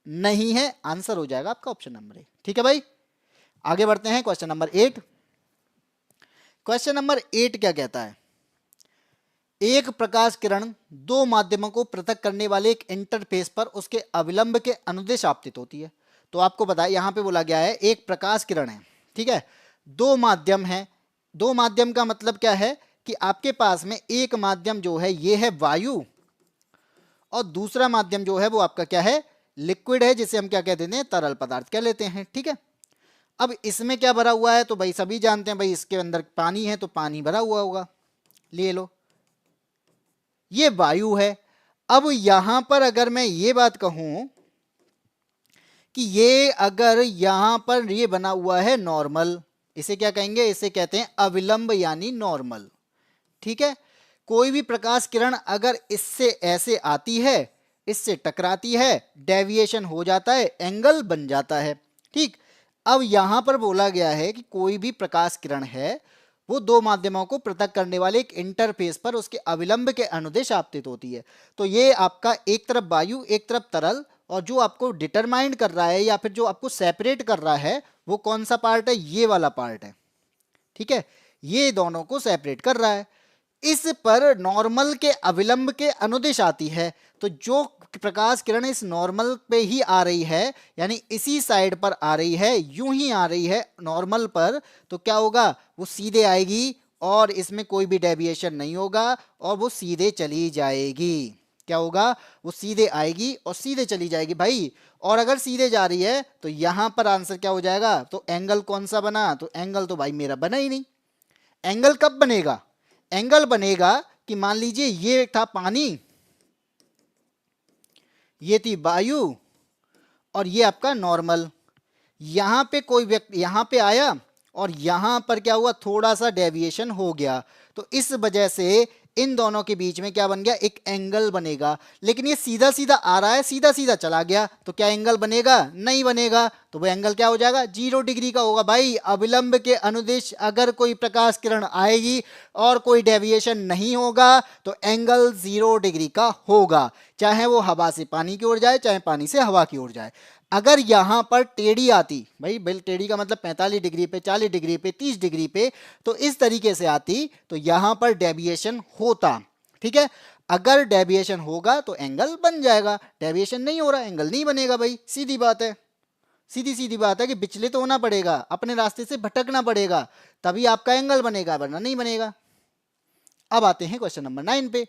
[SPEAKER 1] नहीं है। आंसर हो जाएगा आपका ऑप्शन नंबर ए, ठीक है भाई। आगे बढ़ते हैं क्वेश्चन नंबर 8। क्वेश्चन नंबर 8 क्या कहता है? एक प्रकाश किरण दो माध्यमों को पृथक करने वाले एक इंटरफेस पर उसके अविलंब के अनुदिश आपतित होती है। तो आपको पता है यहां पे बोला गया है एक प्रकाश किरण है, ठीक है, दो माध्यम है। दो माध्यम का मतलब क्या है कि आपके पास में एक माध्यम जो है ये है वायु, और दूसरा माध्यम जो है वो आपका क्या है, लिक्विड है, जिसे हम क्या कह देते हैं, तरल पदार्थ कह लेते हैं, ठीक है। अब इसमें क्या भरा हुआ है? तो भाई सभी जानते हैं भाई इसके अंदर पानी है, तो पानी भरा हुआ होगा, ले लो, ये वायु है। अब यहां पर अगर मैं ये बात कहूं कि ये अगर यहां पर ये बना हुआ है नॉर्मल, इसे क्या कहेंगे, इसे कहते हैं अविलंब यानी नॉर्मल, ठीक है। कोई भी प्रकाश किरण अगर इससे ऐसे आती है, इससे टकराती है, डेविएशन हो जाता है, एंगल बन जाता है, ठीक। अब यहां पर बोला गया है कि कोई भी प्रकाश किरण है वो दो माध्यमों को पृथक करने वाले एक इंटरफेस पर उसके अविलंब के अनुदिश आपतित होती है। तो ये आपका एक तरफ वायु एक तरफ तरल, और जो आपको डिटरमाइंड कर रहा है या फिर जो आपको सेपरेट कर रहा है वो कौन सा पार्ट है, ये वाला पार्ट है, ठीक है। ये दोनों को सेपरेट कर रहा है। इस पर नॉर्मल के अविलंब के अनुदिश आती है। तो जो प्रकाश किरण इस नॉर्मल पे ही आ रही है, यानी इसी साइड पर आ रही है, यूं ही आ रही है नॉर्मल पर, तो क्या होगा, वो सीधे आएगी और इसमें कोई भी डेविएशन नहीं होगा और वो सीधे चली जाएगी। क्या होगा, वो सीधे आएगी और सीधे चली जाएगी भाई। और अगर सीधे जा रही है तो यहां पर आंसर क्या हो जाएगा, तो एंगल कौन सा बना, तो एंगल तो भाई मेरा बना ही नहीं। एंगल कब बनेगा, एंगल बनेगा कि मान लीजिए ये था पानी, ये थी वायु, और ये आपका नॉर्मल। यहां पे कोई व्यक्ति यहां पे आया और यहां पर क्या हुआ, थोड़ा सा डेविएशन हो गया। तो इस वजह से इन दोनों के बीच में क्या बन गया, एक एंगल बनेगा। लेकिन ये सीधा सीधा आ रहा है, सीधा सीधा चला गया, तो क्या एंगल बनेगा, नहीं बनेगा। तो वो एंगल क्या हो जाएगा, 0 डिग्री का होगा। भाई अविलंब के अनुदिश अगर कोई प्रकाश किरण आएगी और कोई डेविएशन नहीं होगा तो एंगल 0 डिग्री का होगा, चाहे वो हवा से पानी की ओर जाए, चाहे पानी से हवा की ओर जाए। अगर यहां पर टेढ़ी आती, भाई बिल टेढ़ी का मतलब 45 डिग्री पे, 40 डिग्री पे, 30 डिग्री पे, तो इस तरीके से आती तो यहां पर डेविएशन होता। ठीक है, अगर डेविएशन होगा तो एंगल बन जाएगा, डेविएशन नहीं हो रहा, एंगल नहीं बनेगा। भाई सीधी बात है, सीधी सीधी बात है कि विचलित होना पड़ेगा, अपने रास्ते से भटकना पड़ेगा, तभी आपका एंगल बनेगा, वरना नहीं बनेगा। अब आते हैं क्वेश्चन नंबर 9 पे।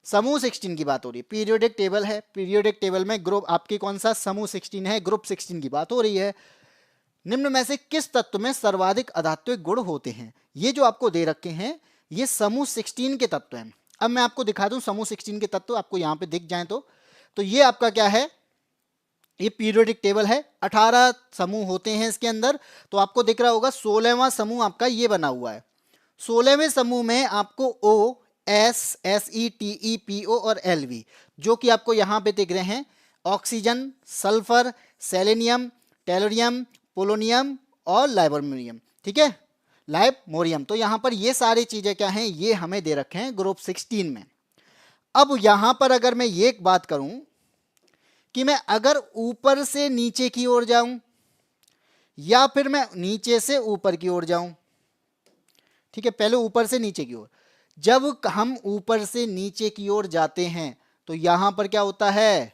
[SPEAKER 1] समूह 16 की बात हो रही है, पीरियोडिक टेबल है, पीरियोडिक टेबल में ग्रुप आपकी कौन सा, समूह 16 है, ग्रुप 16 की बात हो रही है। निम्न में से किस तत्व में सर्वाधिक अधात्विक गुण होते हैं। ये जो आपको दे रखे हैं ये समूह 16 के तत्व हैं। अब मैं आपको दिखा दूं समूह 16 के तत्व, आपको यहां पे दिख जाए तो ये आपका क्या है, ये पीरियोडिक टेबल है, 18 समूह होते हैं इसके अंदर। तो आपको दिख रहा होगा 16वां समूह आपका ये बना हुआ है। 16वें समूह में आपको O, S, S E, T E, P O और एल वी, जो कि आपको यहां पे दिख रहे हैं, oxygen, sulphur, selenium, tellurium, polonium और लाइबोर्मियम। ठीक है, लाइबोरियम। तो यहां पर ये सारी चीजें क्या हैं, ये हमें दे रखे हैं ग्रुप 16 में। अब यहां पर अगर मैं ये एक बात करूं कि मैं अगर ऊपर से नीचे की ओर जाऊं या फिर मैं नीचे से ऊपर की ओर जाऊं, ठीक है, पहले ऊपर से नीचे की ओर, जब हम ऊपर से नीचे की ओर जाते हैं तो यहां पर क्या होता है,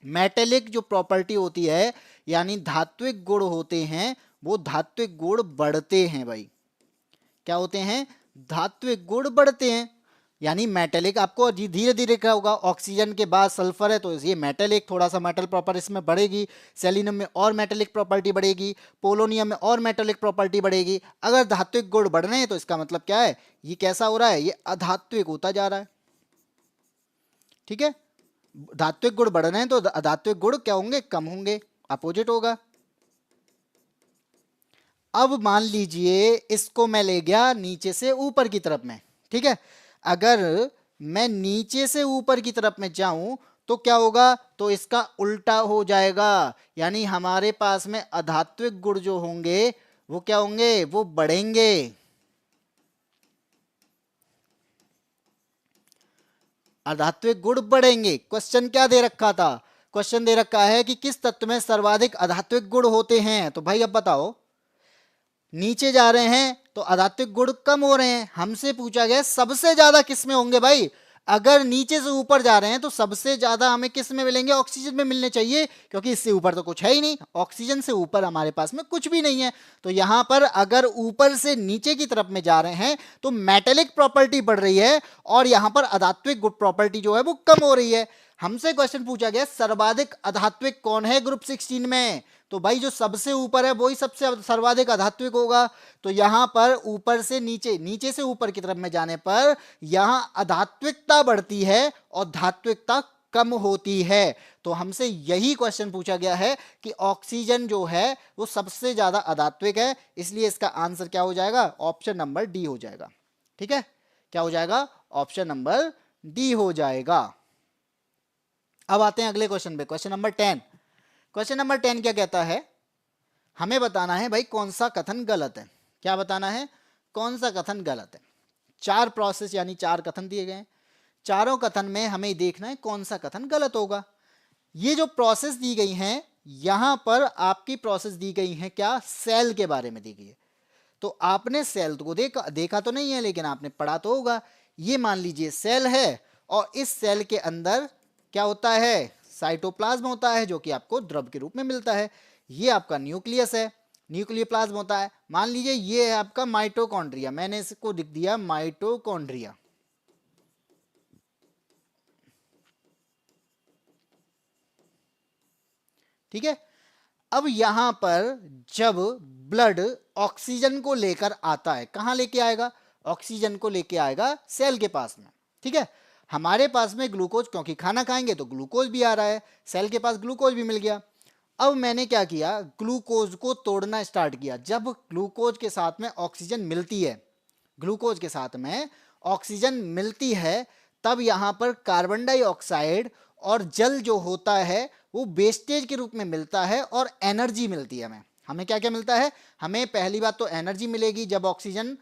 [SPEAKER 1] मेटेलिक जो प्रॉपर्टी होती है यानी धात्विक गुण होते हैं, वो धात्विक गुण बढ़ते हैं। भाई क्या होते हैं, धात्विक गुण बढ़ते हैं, यानी मेटेलिक आपको धीरे धीरे क्या होगा, ऑक्सीजन के बाद सल्फर है तो ये मेटेलिक, थोड़ा सा मेटल प्रॉपर्टी इसमें बढ़ेगी, सेलिनियम में और मेटेलिक प्रॉपर्टी बढ़ेगी, पोलोनियम में और मेटेलिक प्रॉपर्टी बढ़ेगी। अगर धात्विक गुण बढ़ रहे हैं तो इसका मतलब क्या है, ये कैसा हो रहा है, ये अधात्विक होता जा रहा है। ठीक है, धात्विक गुण बढ़ रहे हैं तो अधात्विक गुण क्या होंगे, कम होंगे, अपोजिट होगा। अब मान लीजिए इसको मैं ले गया नीचे से ऊपर की तरफ में। ठीक है, अगर मैं नीचे से ऊपर की तरफ में जाऊं तो क्या होगा, तो इसका उल्टा हो जाएगा, यानी हमारे पास में अधात्विक गुण जो होंगे वो क्या होंगे, वो बढ़ेंगे। अधात्विक गुण बढ़ेंगे। क्वेश्चन क्या दे रखा था, क्वेश्चन दे रखा है कि किस तत्व में सर्वाधिक अधात्विक गुण होते हैं। तो भाई अब बताओ, नीचे जा रहे हैं तो अधात्विक गुण कम हो रहे हैं, हमसे पूछा गया सबसे ज्यादा किस में होंगे। भाई अगर नीचे से ऊपर जा रहे हैं तो सबसे ज्यादा हमें किस में मिलेंगे, ऑक्सीजन में मिलने चाहिए, क्योंकि इससे ऊपर तो कुछ है ही नहीं, ऑक्सीजन से ऊपर हमारे पास में कुछ भी नहीं है। तो यहां पर अगर ऊपर से नीचे की तरफ में जा रहे हैं तो मेटेलिक प्रॉपर्टी बढ़ रही है और यहां पर अधात्विक गुण प्रॉपर्टी जो है वो कम हो रही है। हमसे क्वेश्चन पूछा गया सर्वाधिक अधात्विक कौन है ग्रुप 16 में, तो भाई जो सबसे ऊपर है वही सबसे सर्वाधिक अधात्विक होगा। तो यहां पर ऊपर से नीचे, नीचे से ऊपर की तरफ में जाने पर यहां अधात्विकता बढ़ती है और धात्विकता कम होती है। तो हमसे यही क्वेश्चन पूछा गया है कि ऑक्सीजन जो है वो सबसे ज्यादा अधात्विक है, इसलिए इसका आंसर क्या हो जाएगा, ऑप्शन नंबर डी हो जाएगा। ठीक है, क्या हो जाएगा, ऑप्शन नंबर डी हो जाएगा। अब आते हैं अगले क्वेश्चन पे, क्वेश्चन नंबर 10। क्वेश्चन नंबर 10 क्या कहता है, हमें बताना है भाई कौन सा कथन गलत है। क्या बताना है, कौन सा कथन गलत है। 4 प्रोसेस यानी 4 कथन दिए गए हैं, चारों कथन में हमें देखना है कौन सा कथन गलत होगा। ये जो प्रोसेस दी गई हैं, यहां पर आपकी प्रोसेस दी गई है क्या, सेल के बारे में दी गई है। तो आपने सेल को देखा तो नहीं है, लेकिन आपने पढ़ा तो होगा। ये मान लीजिए सेल है और इस सेल के अंदर क्या होता है, साइटोप्लाज्म होता है, जो कि आपको द्रव के रूप में मिलता है। ये आपका न्यूक्लियस है, न्यूक्लियोप्लाज्म होता है। मान लीजिए ये है आपका माइटोकॉन्ड्रिया, मैंने इसको लिख दिया माइटोकॉन्ड्रिया। ठीक है, अब यहां पर जब ब्लड ऑक्सीजन को लेकर आता है, कहां लेके आएगा, ऑक्सीजन को लेके आएगा सेल के पास में। ठीक है, हमारे पास में ग्लूकोज, क्योंकि खाना खाएंगे तो ग्लूकोज भी आ रहा है, सेल के पास ग्लूकोज भी मिल गया। अब मैंने क्या किया, ग्लूकोज को तोड़ना स्टार्ट किया। जब ग्लूकोज के साथ में ऑक्सीजन मिलती है, ग्लूकोज के साथ में ऑक्सीजन मिलती है तब यहाँ पर कार्बन डाइऑक्साइड और जल जो होता है वो वेस्टेज के रूप में मिलता है और एनर्जी मिलती है हमें। हमें क्या क्या मिलता है? हमें पहली बात तो एनर्जी मिलेगी, जब ऑक्सीजन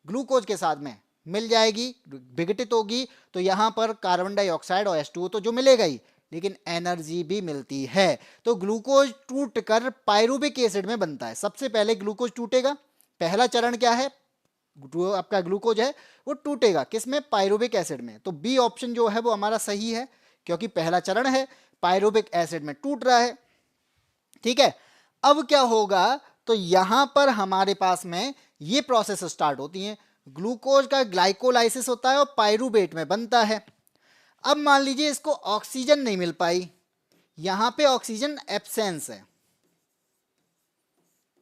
[SPEAKER 1] ग्लूकोज के साथ में मिल जाएगी, विघटित होगी, तो यहाँ पर कार्बन डाइऑक्साइड और H2O तो जो मिलेगा ही, लेकिन एनर्जी भी मिलती है। तो ग्लूकोज टूटकर पायरुविक एसिड में बनता है। सबसे पहले ग्लूकोज टूटेगा, पहला चरण क्या है? जो आपका ग्लूकोज है वो टूटेगा किसमें? पायरुविक एसिड में। तो बी ऑप्शन जो है वो हमारा सही है, क्योंकि पहला चरण है, पायरुविक एसिड में टूट रहा है। ठीक है, अब क्या होगा? तो यहां पर हमारे पास में ये प्रोसेस स्टार्ट होती है, ग्लूकोज का ग्लाइकोलाइसिस होता है और पायरुवेट में बनता है। अब मान लीजिए इसको ऑक्सीजन नहीं मिल पाई, यहां पे ऑक्सीजन एब्सेंस है,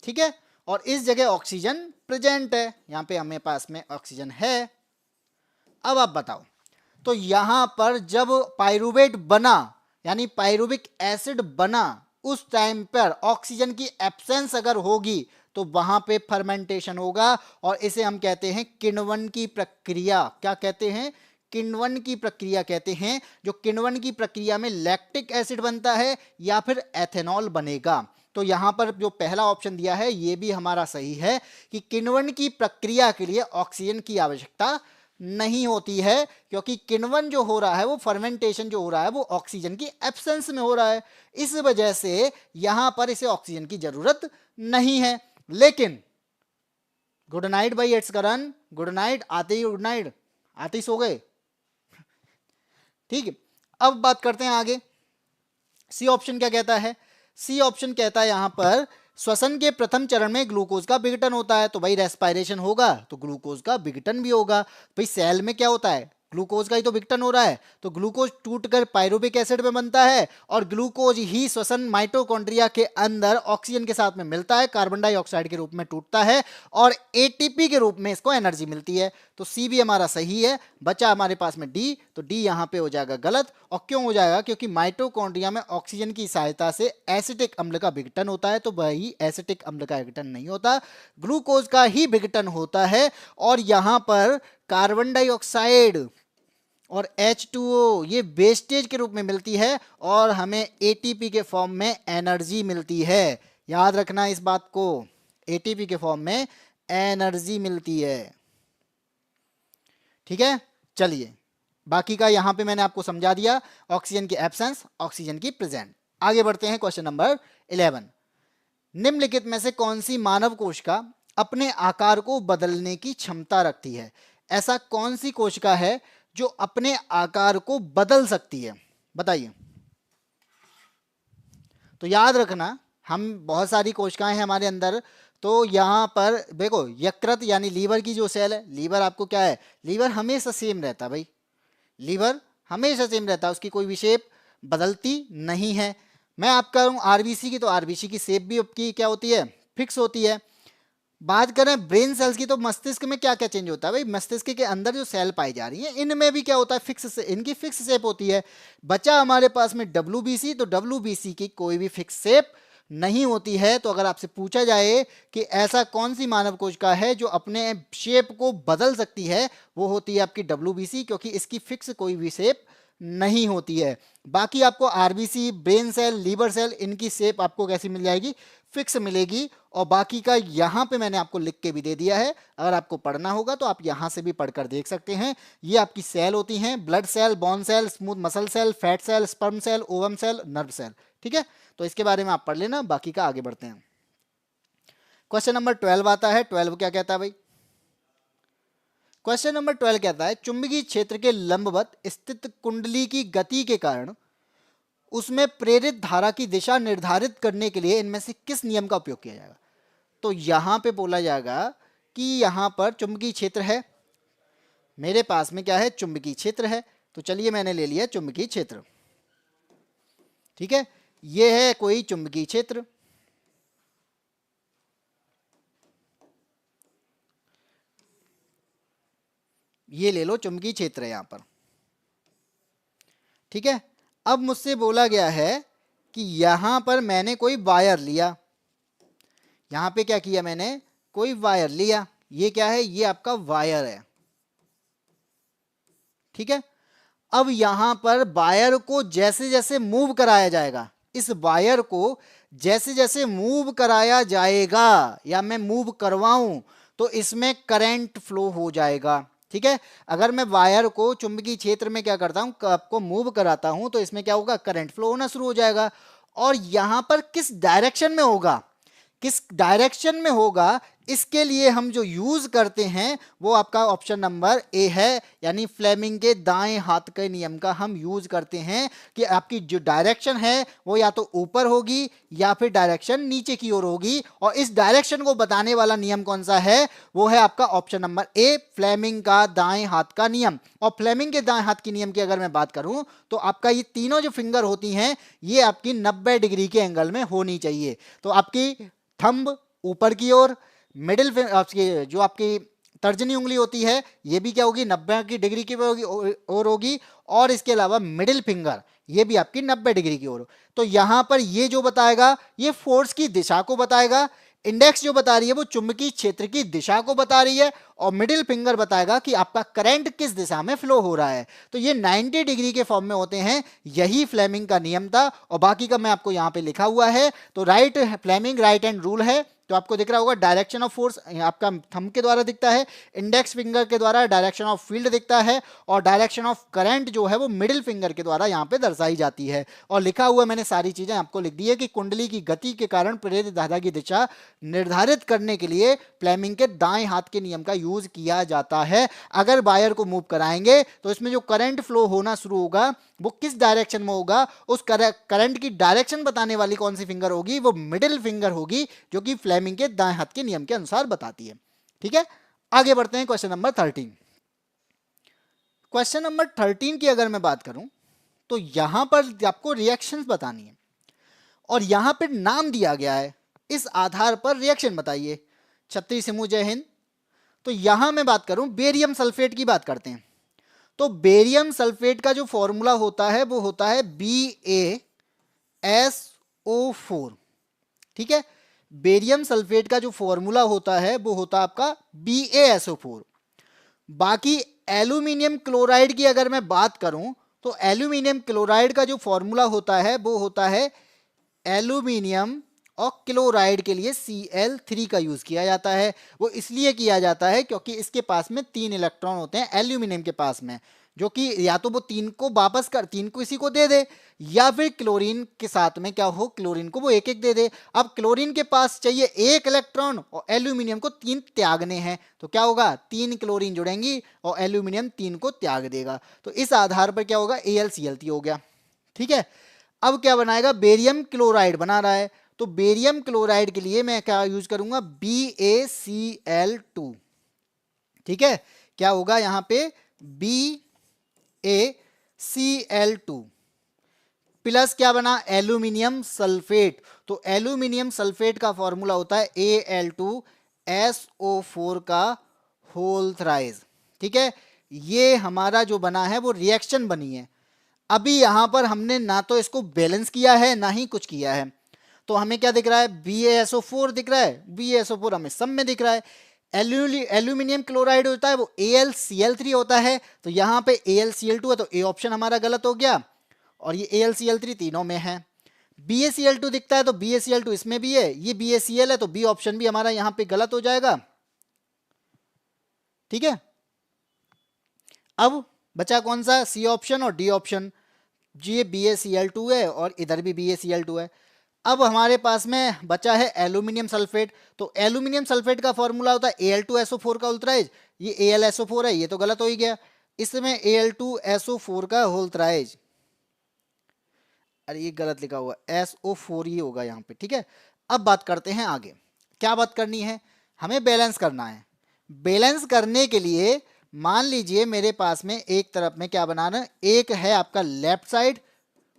[SPEAKER 1] ठीक है, और इस जगह ऑक्सीजन प्रेजेंट है, यहां पे हमें पास में ऑक्सीजन है। अब आप बताओ, तो यहां पर जब पायरुवेट बना यानी पायरुविक एसिड बना, उस टाइम पर ऑक्सीजन की एब्सेंस अगर होगी तो वहां पे फर्मेंटेशन होगा और इसे हम कहते हैं किण्वन की प्रक्रिया। क्या कहते हैं? किण्वन की प्रक्रिया कहते हैं। जो किण्वन की प्रक्रिया में लैक्टिक एसिड बनता है या फिर एथेनॉल बनेगा। तो यहां पर जो पहला ऑप्शन दिया है ये भी हमारा सही है कि किण्वन की प्रक्रिया के लिए ऑक्सीजन की आवश्यकता नहीं होती है, क्योंकि किण्वन जो हो रहा है वो फर्मेंटेशन जो हो रहा है वो ऑक्सीजन की एब्सेंस में हो रहा है, इस वजह से यहां पर इसे ऑक्सीजन की जरूरत नहीं है। लेकिन गुड नाइट भाई, इट्स करण, गुड नाइट, आते ही गुड नाइट, आते ही सो गए। ठीक है, अब बात करते हैं आगे। सी ऑप्शन क्या कहता है? सी ऑप्शन कहता है यहां पर श्वसन के प्रथम चरण में ग्लूकोज का विघटन होता है, तो भाई रेस्पिरेशन होगा तो ग्लूकोज का विघटन भी होगा। भाई सेल में क्या होता है? ग्लूकोज का ही तो विघटन हो रहा है, तो ग्लूकोज टूटकर पायरुविक एसिड में बनता है और ग्लूकोज ही श्वसन माइटोकॉन्ड्रिया के अंदर ऑक्सीजन के साथ में मिलता है, कार्बन डाइऑक्साइड के रूप में टूटता है और एटीपी के रूप में इसको एनर्जी मिलती है। तो सी भी हमारा सही है। बचा हमारे पास में डी, तो डी यहाँ पे हो जाएगा गलत। और क्यों हो जाएगा? क्योंकि माइटोकॉन्ड्रिया में ऑक्सीजन की सहायता से एसिटिक अम्ल का विघटन होता है, तो वही एसिटिक अम्ल का विघटन नहीं होता, ग्लूकोज का ही विघटन होता है। और यहाँ पर कार्बन डाइऑक्साइड और H2O ये वेस्टेज के रूप में मिलती है और हमें ATP के फॉर्म में एनर्जी मिलती है। याद रखना इस बात को, ATP के फॉर्म में एनर्जी मिलती है। ठीक है, चलिए बाकी का यहां पे मैंने आपको समझा दिया, ऑक्सीजन की एब्सेंस, ऑक्सीजन की प्रेजेंट। आगे बढ़ते हैं क्वेश्चन नंबर 11। निम्नलिखित में से कौन सी मानव कोशिका अपने आकार को बदलने की क्षमता रखती है? ऐसा कौन सी कोशिका है जो अपने आकार को बदल सकती है? बताइए। तो याद रखना, हम बहुत सारी कोशिकाएं हैं हमारे अंदर, तो यहां पर देखो यकृत यानी लीवर की जो सेल है, लीवर आपको क्या है? लीवर हमेशा सेम रहता है भाई, लीवर हमेशा सेम रहता है, उसकी कोई भी शेप बदलती नहीं है। मैं आपका कहूँ आरबीसी की, तो आरबीसी की शेप भी आपकी क्या होती है? फिक्स होती है। बात करें ब्रेन सेल्स की, तो मस्तिष्क में क्या क्या चेंज होता है भाई? मस्तिष्क के अंदर जो सेल पाई जा रही है इनमें भी क्या होता है? फिक्स, इनकी फिक्स शेप होती है। बचा हमारे पास में डब्ल्यूबीसी, तो डब्ल्यूबीसी की कोई भी फिक्स शेप नहीं होती है। तो अगर आपसे पूछा जाए कि ऐसा कौन सी मानव कोशिका है जो अपने शेप को बदल सकती है, वो होती है आपकी डब्ल्यूबीसी, क्योंकि इसकी फिक्स कोई भी शेप नहीं होती है। बाकी आपको RBC, brain cell, liver cell, इनकी शेप आपको कैसी मिल जाएगी? फिक्स मिलेगी। और बाकी का यहाँ पे मैंने आपको लिख के भी दे दिया है, अगर आपको पढ़ना होगा तो आप यहाँ से भी पढ़कर देख सकते हैं। ये आपकी सेल होती हैं, blood cell, bone cell, smooth muscle cell, fat cell, sperm cell, ovum cell, nerve cell. ठीक है, तो इसके बारे में आप पढ़ लेना, बाकी का आगे बढ़ते हैं। क्वेश्चन नंबर 12 आता है। 12 क्या कहता है भाई? क्वेश्चन नंबर 12 कहता है चुंबकीय क्षेत्र के लंबवत स्थित कुंडली की गति के कारण उसमें प्रेरित धारा की दिशा निर्धारित करने के लिए इनमें से किस नियम का उपयोग किया जाएगा? तो यहां पे बोला जाएगा कि यहां पर चुंबकीय क्षेत्र है, मेरे पास में क्या है? चुंबकीय क्षेत्र है। तो चलिए मैंने ले लिया चुंबकीय क्षेत्र। ठीक है, ये है कोई चुंबकीय क्षेत्र, ये ले लो चुंबकीय क्षेत्र है यहां पर। ठीक है, अब मुझसे बोला गया है कि यहां पर मैंने कोई वायर लिया, यहां पे क्या किया मैंने? कोई वायर लिया। ये क्या है? ये आपका वायर है। ठीक है। अब यहां पर वायर को जैसे जैसे मूव कराया जाएगा, इस वायर को जैसे जैसे मूव कराया जाएगा या मैं मूव करवाऊं तो इसमें करंट फ्लो हो जाएगा। ठीक है। अगर मैं वायर को चुंबकीय क्षेत्र में क्या करता हूं, आपको मूव कराता हूं तो इसमें क्या होगा, करंट फ्लो होना शुरू हो जाएगा। और यहां पर किस डायरेक्शन में होगा, किस डायरेक्शन में होगा, इसके लिए हम जो यूज करते हैं वो आपका ऑप्शन नंबर ए है, यानी फ्लेमिंग के दाएं हाथ के नियम का हम यूज करते हैं कि आपकी जो डायरेक्शन है वो या तो ऊपर होगी या फिर डायरेक्शन नीचे की ओर होगी। और इस डायरेक्शन को बताने वाला नियम कौन सा है, वो है आपका ऑप्शन नंबर ए, फ्लेमिंग का दाएं हाथ का नियम। और फ्लेमिंग के दाएं हाथ के नियम की अगर मैं बात करूं तो आपका ये तीनों जो फिंगर होती हैं ये आपकी 90 डिग्री के एंगल में होनी चाहिए। तो आपकी थंब ऊपर की ओर, मिडिल जो आपकी तर्जनी उंगली होती है ये भी क्या होगी, 90 की डिग्री की ओर होगी। और इसके अलावा मिडिल फिंगर ये भी आपकी 90 डिग्री की ओर। तो यहां पर ये जो बताएगा ये फोर्स की दिशा को बताएगा, इंडेक्स जो बता रही है वो चुंबकीय क्षेत्र की दिशा को बता रही है, और मिडिल फिंगर बताएगा कि आपका करंट किस दिशा में फ्लो हो रहा है। तो ये 90 डिग्री के फॉर्म में होते हैं, यही फ्लेमिंग का नियम था। और बाकी का मैं आपको यहां पे लिखा हुआ है। तो right Fleming right hand rule है, तो आपको दिख रहा होगा डायरेक्शन ऑफ फोर्स आपका थंब के द्वारा दिखता है, इंडेक्स फिंगर के द्वारा डायरेक्शन ऑफ फील्ड दिखता है, और डायरेक्शन ऑफ करंट जो है वो मिडिल फिंगर के द्वारा यहाँ पे दर्शाई जाती है। और लिखा हुआ मैंने सारी चीजें आपको लिख दी है कि कुंडली की गति के कारण प्रेरित धारा की दिशा निर्धारित करने के लिए फ्लेमिंग के दाएं हाथ के नियम का यूज किया जाता है। अगर वायर को मूव कराएंगे तो इसमें जो करंट फ्लो होना शुरू होगा वो किस डायरेक्शन में होगा, उस करंट की डायरेक्शन बताने वाली कौन सी फिंगर होगी, वो मिडिल फिंगर होगी, जो कि फ्लेमिंग के दाएं हाथ के नियम के अनुसार बताती है। ठीक है। आगे बढ़ते हैं क्वेश्चन नंबर 13। क्वेश्चन नंबर 13 की अगर मैं बात करूं तो यहां पर आपको रिएक्शंस बतानी है, और यहां पर नाम दिया गया है, इस आधार पर रिएक्शन बताइए। छत्तीस सिमू जय हिंद। तो यहां मैं बात करूं बेरियम सल्फेट की बात करते हैं। तो बेरियम सल्फेट का जो फॉर्मूला होता है वो होता है BaSO4। ठीक है। बेरियम सल्फेट का जो फॉर्मूला होता है वो होता है आपका BaSO4। बाकी एल्यूमिनियम क्लोराइड की अगर मैं बात करूं तो एल्यूमिनियम क्लोराइड का जो फॉर्मूला होता है वो होता है एल्यूमिनियम, और क्लोराइड के लिए Cl3 का यूज किया जाता है। वो इसलिए किया जाता है क्योंकि इसके पास में 3 इलेक्ट्रॉन होते हैं एल्यूमिनियम के पास में, जो कि या तो वो 3 को वापस कर 3 को इसी को दे दे, या फिर क्लोरीन के साथ में क्या हो, क्लोरीन को वो एक एक दे दे। अब क्लोरीन के पास चाहिए 1 इलेक्ट्रॉन और एल्यूमिनियम को 3 त्यागने हैं, तो क्या होगा, 3 क्लोरीन जुड़ेंगी और एल्यूमिनियम 3 को त्याग देगा। तो इस आधार पर क्या होगा, AlCl3 हो गया। ठीक है। अब क्या बनाएगा, बेरियम क्लोराइड बना रहा है, तो बेरियम क्लोराइड के लिए मैं क्या यूज करूंगा, BaCl2। ठीक है। क्या होगा यहां पे, BaCl2 प्लस क्या बना, एल्यूमिनियम सल्फेट। तो एल्यूमिनियम सल्फेट का फॉर्मूला होता है Al2SO4 का होल थ्राइज। ठीक है। ये हमारा जो बना है वो रिएक्शन बनी है। अभी यहां पर हमने ना तो इसको बैलेंस किया है ना ही कुछ किया है, तो हमें क्या दिख रहा है, BaSO4 दिख रहा है। BaSO4 हमें सब में दिख रहा है। एल्यूमिनियम क्लोराइड होता है वो AlCl3 होता है, तो यहां पे AlCl2 है तो ए ऑप्शन हमारा गलत हो गया, और ये AlCl3 तीनों में है। BaCl2 दिखता है तो BaCl2 इसमें भी है, ये BaCl है तो बी ऑप्शन भी हमारा यहां पे गलत हो जाएगा। ठीक है। अब बचा कौन सा, सी ऑप्शन और डी ऑप्शन। ये BaCl2 है और इधर भी BaCl2 है। अब हमारे पास में बचा है एल्यूमिनियम सल्फेट, तो एल्यूमिनियम सल्फेट का फॉर्मूला होता है Al2SO4 का उल्ट्राइज, ये AlSO4 है, ये तो गलत हो ही गया। इसमें Al2SO4 का होल थ्राइज, अरे ये गलत लिखा हुआ, SO4 ही होगा यहाँ पे। ठीक है। अब बात करते हैं आगे, क्या बात करनी है, हमें बैलेंस करना है। बैलेंस करने के लिए मान लीजिए मेरे पास में एक तरफ में क्या बनाना है, एक है आपका लेफ्ट साइड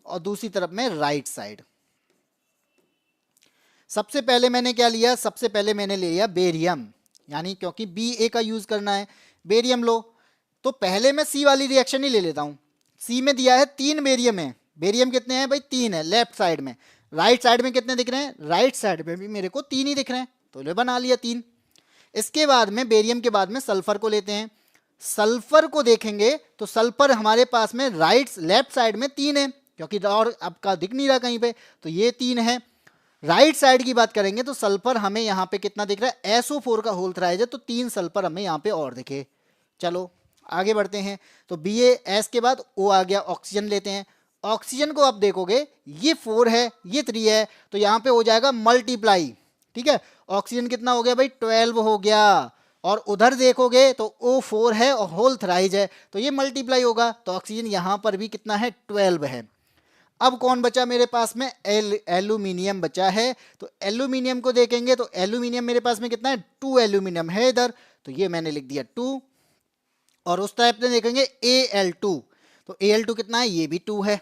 [SPEAKER 1] और दूसरी तरफ में राइट साइड। सबसे पहले मैंने क्या लिया, सबसे पहले मैंने ले लिया बेरियम, यानी क्योंकि Ba का यूज करना है, बेरियम लो। तो पहले मैं सी वाली रिएक्शन ही ले लेता हूं। सी में दिया है 3 बेरियम है, बेरियम कितने हैं भाई, 3 है लेफ्ट साइड में। राइट साइड में कितने दिख रहे हैं, राइट साइड में भी मेरे को 3 ही दिख रहे हैं, तो ले बना लिया 3। इसके बाद में बेरियम के बाद में सल्फर को लेते हैं, सल्फर को देखेंगे तो सल्फर हमारे पास में लेफ्ट साइड में 3 है, क्योंकि और आपका दिख नहीं रहा कहीं पे, तो ये 3 है। राइट साइड की बात करेंगे तो सल्फर हमें यहाँ पे कितना दिख रहा है, SO4 का होल थ्राइज है, तो 3 सल्फर हमें यहाँ पे और दिखे। चलो आगे बढ़ते हैं, तो BaS के बाद O आ गया, ऑक्सीजन लेते हैं। ऑक्सीजन को आप देखोगे ये 4 है, ये 3 है, तो यहाँ पे हो जाएगा मल्टीप्लाई। ठीक है, ऑक्सीजन कितना हो गया भाई, 12 हो गया, और उधर देखोगे तो O4 है और होल थ्राइज है, तो ये मल्टीप्लाई होगा, तो ऑक्सीजन यहाँ पर भी कितना है, 12 है। अब कौन बचा मेरे पास में, एल्यूमिनियम बचा है, तो एल्यूमिनियम को देखेंगे तो एल्यूमिनियम मेरे पास में कितना है, 2 एल्यूमिनियम है इधर, तो ये मैंने लिख दिया 2। और उस टाइप में देखेंगे Al2, तो Al2 कितना है, ये भी 2 है।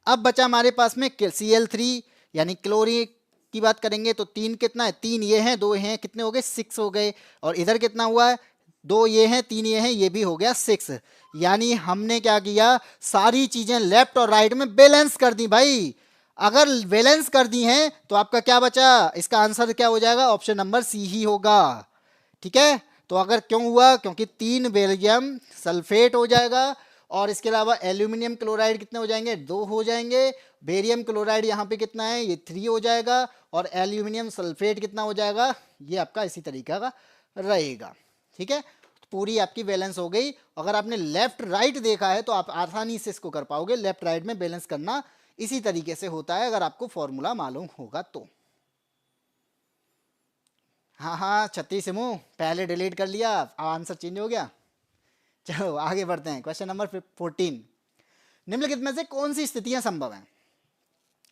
[SPEAKER 1] अब बचा हमारे पास में Cl3 यानी क्लोरीन की बात करेंगे तो 3 कितना है, 3 ये हैं, 2 हैं, कितने हो गए, 6 हो गए। और इधर कितना हुआ है, 2 ये हैं, 3 ये हैं, ये भी हो गया 6। यानी हमने क्या किया, सारी चीजें लेफ्ट और राइट में बैलेंस कर दी भाई। अगर बैलेंस कर दी हैं तो आपका क्या बचा, इसका आंसर क्या हो जाएगा, ऑप्शन नंबर सी ही होगा। ठीक है, तो अगर क्यों हुआ, क्योंकि 3 बेरियम सल्फेट हो जाएगा, और इसके अलावा एल्यूमिनियम क्लोराइड कितने हो जाएंगे, 2 हो जाएंगे। बेरियम क्लोराइड यहाँ पे कितना है, ये 3 हो जाएगा, और एल्यूमिनियम सल्फेट कितना हो जाएगा, ये आपका इसी तरीका का रहेगा। ठीक है, पूरी आपकी बैलेंस हो गई। अगर आपने लेफ्ट राइट देखा है तो आप आसानी से इसको कर पाओगे, लेफ्ट राइट में बैलेंस करना इसी तरीके से होता है, अगर आपको फॉर्मूला मालूम होगा तो। हाँ हाँ, 36 मुँह पहले डिलीट कर लिया, आंसर चेंज हो गया। चलो आगे बढ़ते हैं, क्वेश्चन नंबर 14। निम्नलिखित में से कौन सी स्थितियां संभव हैं।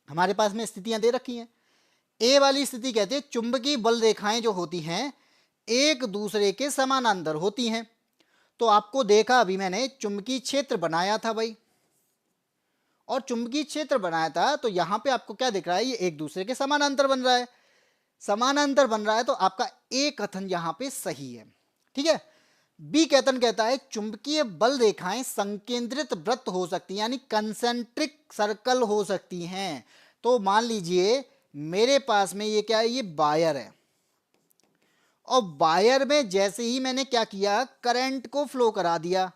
[SPEAKER 1] हमारे पास में स्थितियां दे रखी हैं। ए वाली स्थिति कहते हैं चुंबकीय बल रेखाएं जो होती हैं एक दूसरे के समानांतर होती हैं। तो आपको देखा अभी मैंने चुंबकीय क्षेत्र बनाया था भाई, और चुंबकीय क्षेत्र बनाया था तो यहां पे आपको क्या दिख रहा है, ये एक दूसरे के समानांतर बन रहा है। समानांतर बन रहा है तो आपका ए कथन यहां पे सही है। ठीक है, बी कथन कहता है चुंबकीय बल रेखाएं संकेंद्रित वृत्त हो सकती हैं, यानी कंसेंट्रिक सर्कल हो सकती हैं। तो मान लीजिए मेरे पास में ये क्या है, ये वायर है, और वायर में जैसे ही मैंने क्या किया, करंट को फ्लो करा दिया,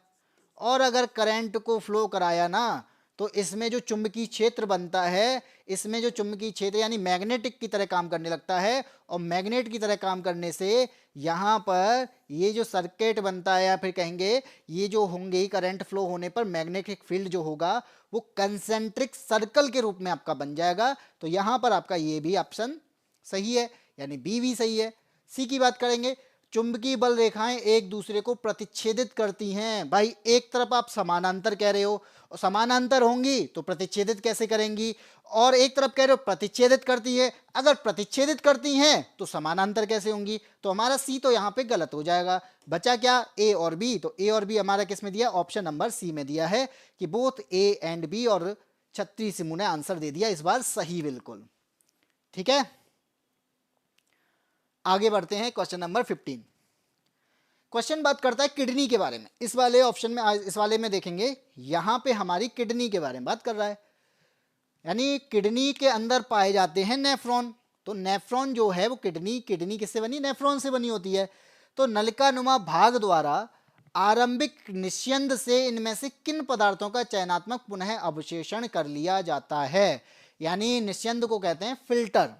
[SPEAKER 1] और अगर करंट को फ्लो कराया ना तो इसमें जो चुंबकीय क्षेत्र बनता है, इसमें जो चुंबकीय क्षेत्र यानी मैग्नेटिक की तरह काम करने लगता है, और मैग्नेट की तरह काम करने से यहाँ पर ये जो सर्किट बनता है, या फिर कहेंगे ये जो होंगे करंट फ्लो होने पर मैग्नेटिक फील्ड जो होगा वो कंसेंट्रिक सर्कल के रूप में आपका बन जाएगा। तो यहाँ पर आपका ये भी ऑप्शन सही है, यानी बी भी सही है। सी की बात करेंगे, चुंबकीय बल रेखाएं एक दूसरे को प्रतिच्छेदित करती हैं। भाई एक तरफ आप समानांतर कह रहे हो, और समानांतर होंगी तो प्रतिच्छेदित कैसे करेंगी, और एक तरफ कह रहे हो प्रतिच्छेदित करती है, अगर प्रतिच्छेदित करती हैं तो समानांतर कैसे होंगी, तो हमारा सी तो यहाँ पे गलत हो जाएगा। बचा क्या, ए और बी, तो ए और बी हमारा किस में दिया, ऑप्शन नंबर सी में दिया है कि बोथ ए एंड बी, और 36 ने आंसर दे दिया इस बार सही बिल्कुल। ठीक है, आगे बढ़ते हैं, क्वेश्चन नंबर 15। क्वेश्चन बात करता है किडनी के बारे में। इस वाले ऑप्शन में, इस वाले में देखेंगे यहां पे हमारी किडनी के बारे में बात कर रहा है, यानी किडनी के अंदर पाए जाते हैं नेफ्रॉन। तो नेफ्रॉन जो है वो किडनी किससे बनी, नेफ्रॉन से बनी होती है। तो नलिकानुमा भाग द्वारा आरंभिक निस्यंद से इनमें से किन पदार्थों का चयनात्मक पुनः अवशेषण कर लिया जाता है, यानी निस्यंद को कहते हैं फिल्टर।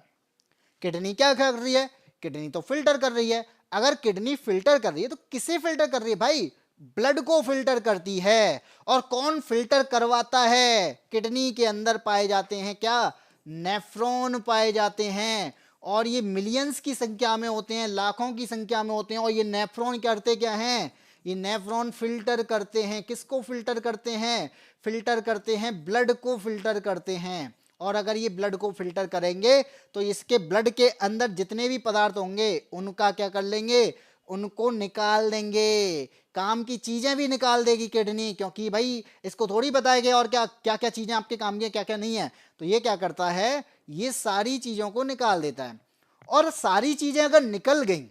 [SPEAKER 1] किडनी क्या कर रही है, किडनी तो फिल्टर कर रही है। अगर किडनी फिल्टर कर रही है तो किसे फिल्टर कर रही है भाई, ब्लड को फिल्टर करती है। और कौन फिल्टर करवाता है, किडनी के अंदर पाए जाते हैं क्या, नेफ्रॉन पाए जाते हैं, और ये मिलियंस की संख्या में होते हैं, लाखों की संख्या में होते हैं। और ये नेफ्रॉन करते क्या हैं, ये नेफ्रॉन फिल्टर करते हैं। किसको फिल्टर करते हैं, फिल्टर करते हैं ब्लड को फिल्टर करते हैं। और अगर ये ब्लड को फिल्टर करेंगे तो इसके ब्लड के अंदर जितने भी पदार्थ होंगे उनका क्या कर लेंगे, उनको निकाल देंगे। काम की चीजें भी निकाल देगी किडनी, क्योंकि भाई इसको थोड़ी बताएंगे और क्या क्या क्या चीजें आपके काम की क्या क्या नहीं है। तो ये क्या करता है, ये सारी चीजों को निकाल देता है। और सारी चीजें अगर निकल गई,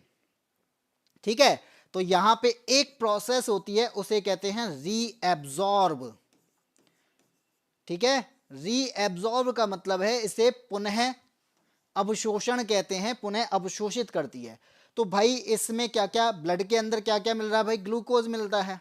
[SPEAKER 1] ठीक है, तो यहां पे एक प्रोसेस होती है, उसे कहते हैं रीएब्जॉर्ब। ठीक है, रीएब्जॉर्ब का मतलब है इसे पुनः अवशोषण कहते हैं, पुनः अवशोषित करती है। तो भाई इसमें क्या क्या ब्लड के अंदर क्या क्या मिल रहा है भाई, ग्लूकोज मिलता है,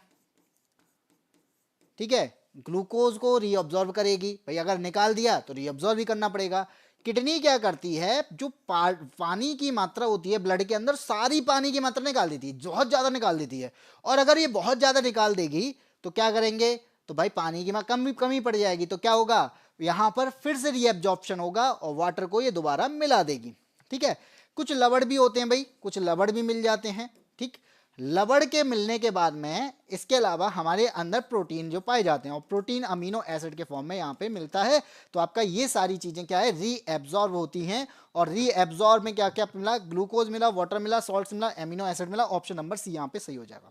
[SPEAKER 1] ठीक है, ग्लूकोज को रीअब्जॉर्ब करेगी भाई, अगर निकाल दिया तो रीअब्जॉर्ब भी करना पड़ेगा। किडनी क्या करती है, जो पानी की मात्रा होती है ब्लड के अंदर, सारी पानी की मात्रा निकाल देती है, बहुत ज्यादा निकाल देती है। और अगर ये बहुत ज्यादा निकाल देगी तो क्या करेंगे, तो भाई पानी की कमी पड़ जाएगी, तो क्या होगा, यहां पर फिर से रीअब्जॉर्प्शन होगा और वाटर को ये दोबारा मिला देगी, ठीक है। कुछ लवण भी होते हैं भाई, कुछ लवण भी मिल जाते हैं, ठीक। लवण के मिलने के बाद में इसके अलावा हमारे अंदर प्रोटीन जो पाए जाते हैं, और प्रोटीन अमीनो एसिड के फॉर्म में यहाँ पे मिलता है। तो आपका ये सारी चीजें क्या है, रीएब्जॉर्ब होती हैं। और रीएब्जॉर्ब में क्या क्या मिला, ग्लूकोज मिला, वाटर मिला, सॉल्ट मिला, एमिनो एसिड मिला, ऑप्शन नंबर सी यहाँ पे सही हो जाएगा,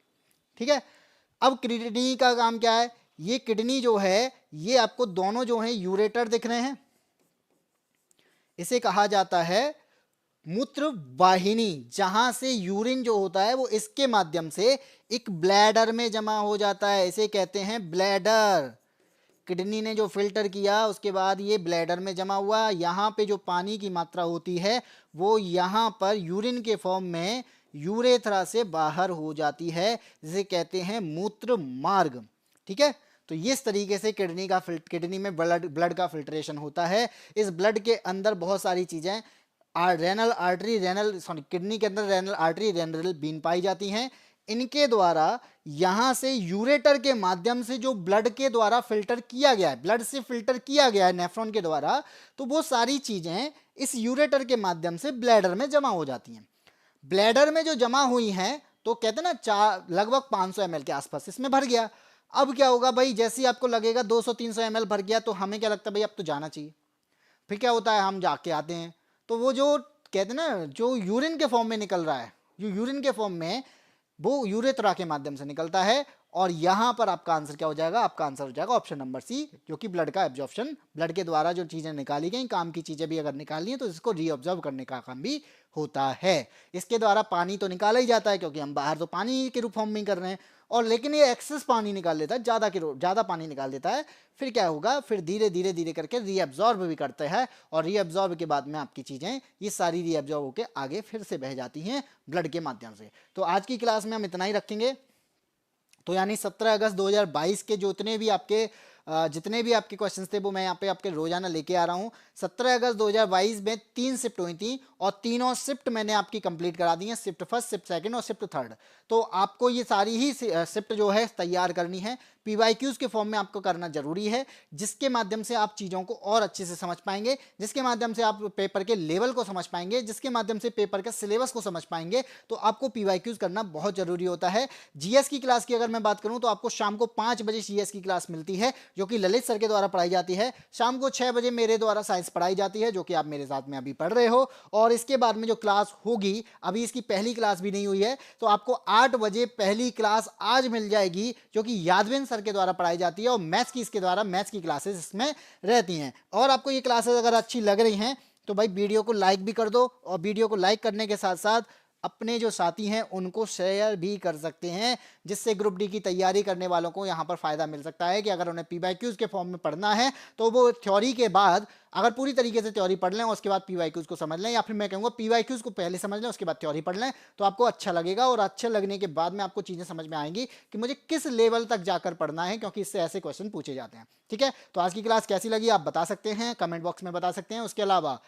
[SPEAKER 1] ठीक है। अब किडनी का काम क्या है, ये किडनी जो है ये आपको दोनों जो है यूरेटर दिख रहे हैं, इसे कहा जाता है मूत्र वाहिनी, जहां से यूरिन जो होता है वो इसके माध्यम से एक ब्लैडर में जमा हो जाता है, इसे कहते हैं ब्लैडर। किडनी ने जो फिल्टर किया उसके बाद ये ब्लैडर में जमा हुआ, यहाँ पे जो पानी की मात्रा होती है वो यहाँ पर यूरिन के फॉर्म में यूरेथ्रा से बाहर हो जाती है, जिसे कहते हैं मूत्र मार्ग, ठीक है। तो इस तरीके से किडनी में ब्लड का फिल्ट्रेशन होता है। इस ब्लड के अंदर बहुत सारी चीजें, रेनल आर्टरी, किडनी के अंदर रेनल आर्टरी, रेनल बीन पाई जाती हैं। इनके द्वारा यहां से यूरेटर के माध्यम से जो ब्लड के द्वारा फिल्टर किया गया है, ब्लड से फिल्टर किया गया है नेफ्रॉन के द्वारा, तो वो सारी चीजें इस यूरेटर के माध्यम से ब्लैडर में जमा हो जाती हैं। ब्लैडर में जो जमा हुई हैं तो कहते हैं ना लगभग 500 ml के आसपास इसमें भर गया। अब क्या होगा भाई, जैसे ही आपको लगेगा 200-300 ml भर गया, तो हमें क्या लगता है भाई अब तो जाना चाहिए। फिर क्या होता है, हम जाके आते हैं, तो वो जो कहते हैं ना जो यूरिन के फॉर्म में निकल रहा है, जो यूरिन के फॉर्म में वो यूरेथ्रा के माध्यम से निकलता है। और यहां पर आपका आंसर क्या हो जाएगा, आपका आंसर हो जाएगा ऑप्शन नंबर सी, जो कि ब्लड का एब्जॉर्प्शन, ब्लड के द्वारा जो चीजें निकाली गई, काम की चीजें भी अगर निकालनी है तो इसको रीअब्जॉर्ब करने का काम भी होता है। इसके द्वारा पानी तो निकाला ही जाता है, क्योंकि हम बाहर तो पानी के रूप फॉर्म में कर रहे हैं, और लेकिन ये एक्सेस पानी निकाल लेता है, ज्यादा पानी निकाल देता है। फिर क्या होगा, फिर धीरे धीरे धीरे करके रीअब्जॉर्ब भी करते हैं, और रीअब्जॉर्ब के बाद में आपकी चीजें ये सारी रीअब्जॉर्ब होकर आगे फिर से बह जाती हैं ब्लड के माध्यम से। तो आज की क्लास में हम इतना ही रखेंगे। तो यानी 17 अगस्त 2022 के जितने भी आपके क्वेश्चंस थे वो मैं यहाँ पे आपके रोजाना लेके आ रहा हूँ। 17 अगस्त 2022 में 3 शिफ्ट हुई थी, और तीनों शिफ्ट मैंने आपकी कंप्लीट करा दी है, शिफ्ट फर्स्ट, शिफ्ट सेकंड और शिफ्ट थर्ड। तो आपको ये सारी ही शिफ्ट जो है तैयार करनी है, पीवाईक्यूज के फॉर्म में आपको करना जरूरी है, जिसके माध्यम से आप चीज़ों को और अच्छे से समझ पाएंगे, जिसके माध्यम से आप पेपर के लेवल को समझ पाएंगे, जिसके माध्यम से पेपर के सिलेबस को समझ पाएंगे। तो आपको पीवाईक्यूज करना बहुत जरूरी होता है। जीएस की क्लास की अगर मैं बात करूं तो आपको शाम को 5 बजे जीएस की क्लास मिलती है, जो कि ललित सर के द्वारा पढ़ाई जाती है। शाम को 6 बजे मेरे द्वारा साइंस पढ़ाई जाती है, जो कि आप मेरे साथ में अभी पढ़ रहे हो। और इसके बाद में जो क्लास होगी, अभी इसकी पहली क्लास भी नहीं हुई है, तो आपको 8 बजे पहली क्लास आज मिल जाएगी, जो कि यादविन सर के द्वारा पढ़ाई जाती है, और मैथ्स की इसके द्वारा मैथ्स की क्लासेस इसमें रहती हैं। और आपको ये क्लासेस अगर अच्छी लग रही हैं तो भाई वीडियो को लाइक भी कर दो, और वीडियो को लाइक करने के साथ साथ अपने जो साथी हैं उनको शेयर भी कर सकते हैं, जिससे ग्रुप डी की तैयारी करने वालों को यहाँ पर फायदा मिल सकता है कि अगर उन्हें पीवाईक्यूज के फॉर्म में पढ़ना है तो वो थ्योरी के बाद अगर पूरी तरीके से थ्योरी पढ़ लें, उसके बाद पीवाईक्यूज को समझ लें, या फिर मैं कहूँगा पीवाईक्यूज को पहले समझ लें उसके बाद थ्योरी पढ़ लें, तो आपको अच्छा लगेगा। और अच्छे लगने के बाद में आपको चीज़ें समझ में आएंगी कि मुझे किस लेवल तक जाकर पढ़ना है, क्योंकि इससे ऐसे क्वेश्चन पूछे जाते हैं। ठीक है, तो आज की क्लास कैसी लगी आप बता सकते हैं, कमेंट बॉक्स में बता सकते हैं। उसके अलावा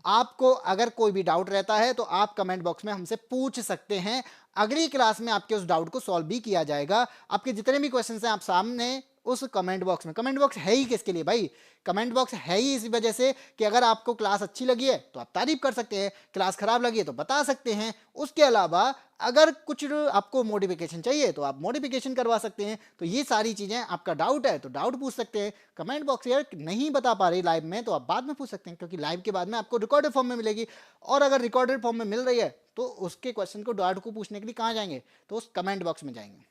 [SPEAKER 1] आपको अगर कोई भी डाउट रहता है तो आप कमेंट बॉक्स में हमसे पूछ सकते हैं, अगली क्लास में आपके उस डाउट को सॉल्व भी किया जाएगा। आपके जितने भी क्वेश्चन हैं आप सामने उस कमेंट बॉक्स में, कमेंट बॉक्स है ही किसके लिए भाई, कमेंट बॉक्स है ही इसी वजह से कि अगर आपको क्लास अच्छी लगी है तो आप तारीफ कर सकते हैं, क्लास खराब लगी है तो बता सकते हैं। उसके अलावा अगर कुछ आपको मॉडिफिकेशन चाहिए तो आप मॉडिफिकेशन करवा सकते हैं। तो ये सारी चीजें, आपका डाउट है तो डाउट पूछ सकते हैं। कमेंट बॉक्स यार नहीं बता पा रही लाइव में तो आप बाद में पूछ सकते हैं, क्योंकि लाइव के बाद में आपको रिकॉर्डेड फॉर्म में मिलेगी, और अगर रिकॉर्डेड फॉर्म में मिल रही है तो उसके क्वेश्चन को डाउट को पूछने के लिए कहाँ जाएंगे, तो उस कमेंट बॉक्स में जाएंगे।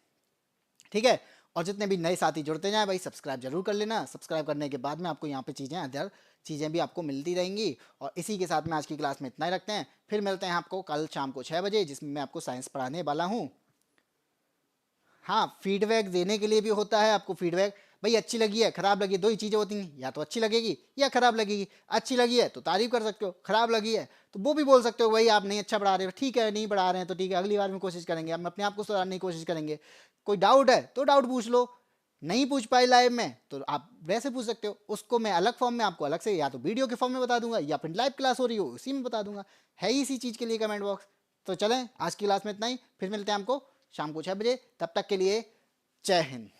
[SPEAKER 1] ठीक है, और जितने भी नए साथी जुड़ते जाएं भाई सब्सक्राइब जरूर कर लेना। सब्सक्राइब करने के बाद में आपको यहाँ पे चीज़ें भी आपको मिलती रहेंगी। और इसी के साथ में आज की क्लास में इतना ही रखते हैं, फिर मिलते हैं आपको कल शाम को 6 बजे, जिसमें मैं आपको साइंस पढ़ाने वाला हूँ। हाँ, फीडबैक देने के लिए भी होता है आपको फीडबैक। भाई अच्छी लगी है, खराब लगी है, दो ही चीज़ें होती हैं, या तो अच्छी लगेगी या खराब लगेगी। अच्छी लगी है तो तारीफ कर सकते हो, खराब लगी है तो वो भी बोल सकते हो भाई आप नहीं अच्छा पढ़ा रहे हो, ठीक है नहीं पढ़ा रहे हैं तो ठीक है, अगली बार में कोशिश करेंगे, हम अपने आप को सुधारने की कोशिश करेंगे। कोई डाउट है तो डाउट पूछ लो, नहीं पूछ पाए लाइव में तो आप वैसे पूछ सकते हो, उसको मैं अलग फॉर्म में आपको अलग से या तो वीडियो के फॉर्म में बता दूंगा या फिर लाइव क्लास हो रही हो उसी में बता दूंगा। है ही इसी चीज़ के लिए कमेंट बॉक्स। तो चलें आज की क्लास में इतना ही, फिर मिलते हैं आपको शाम को 6 बजे, तब तक के लिए जय हिंद।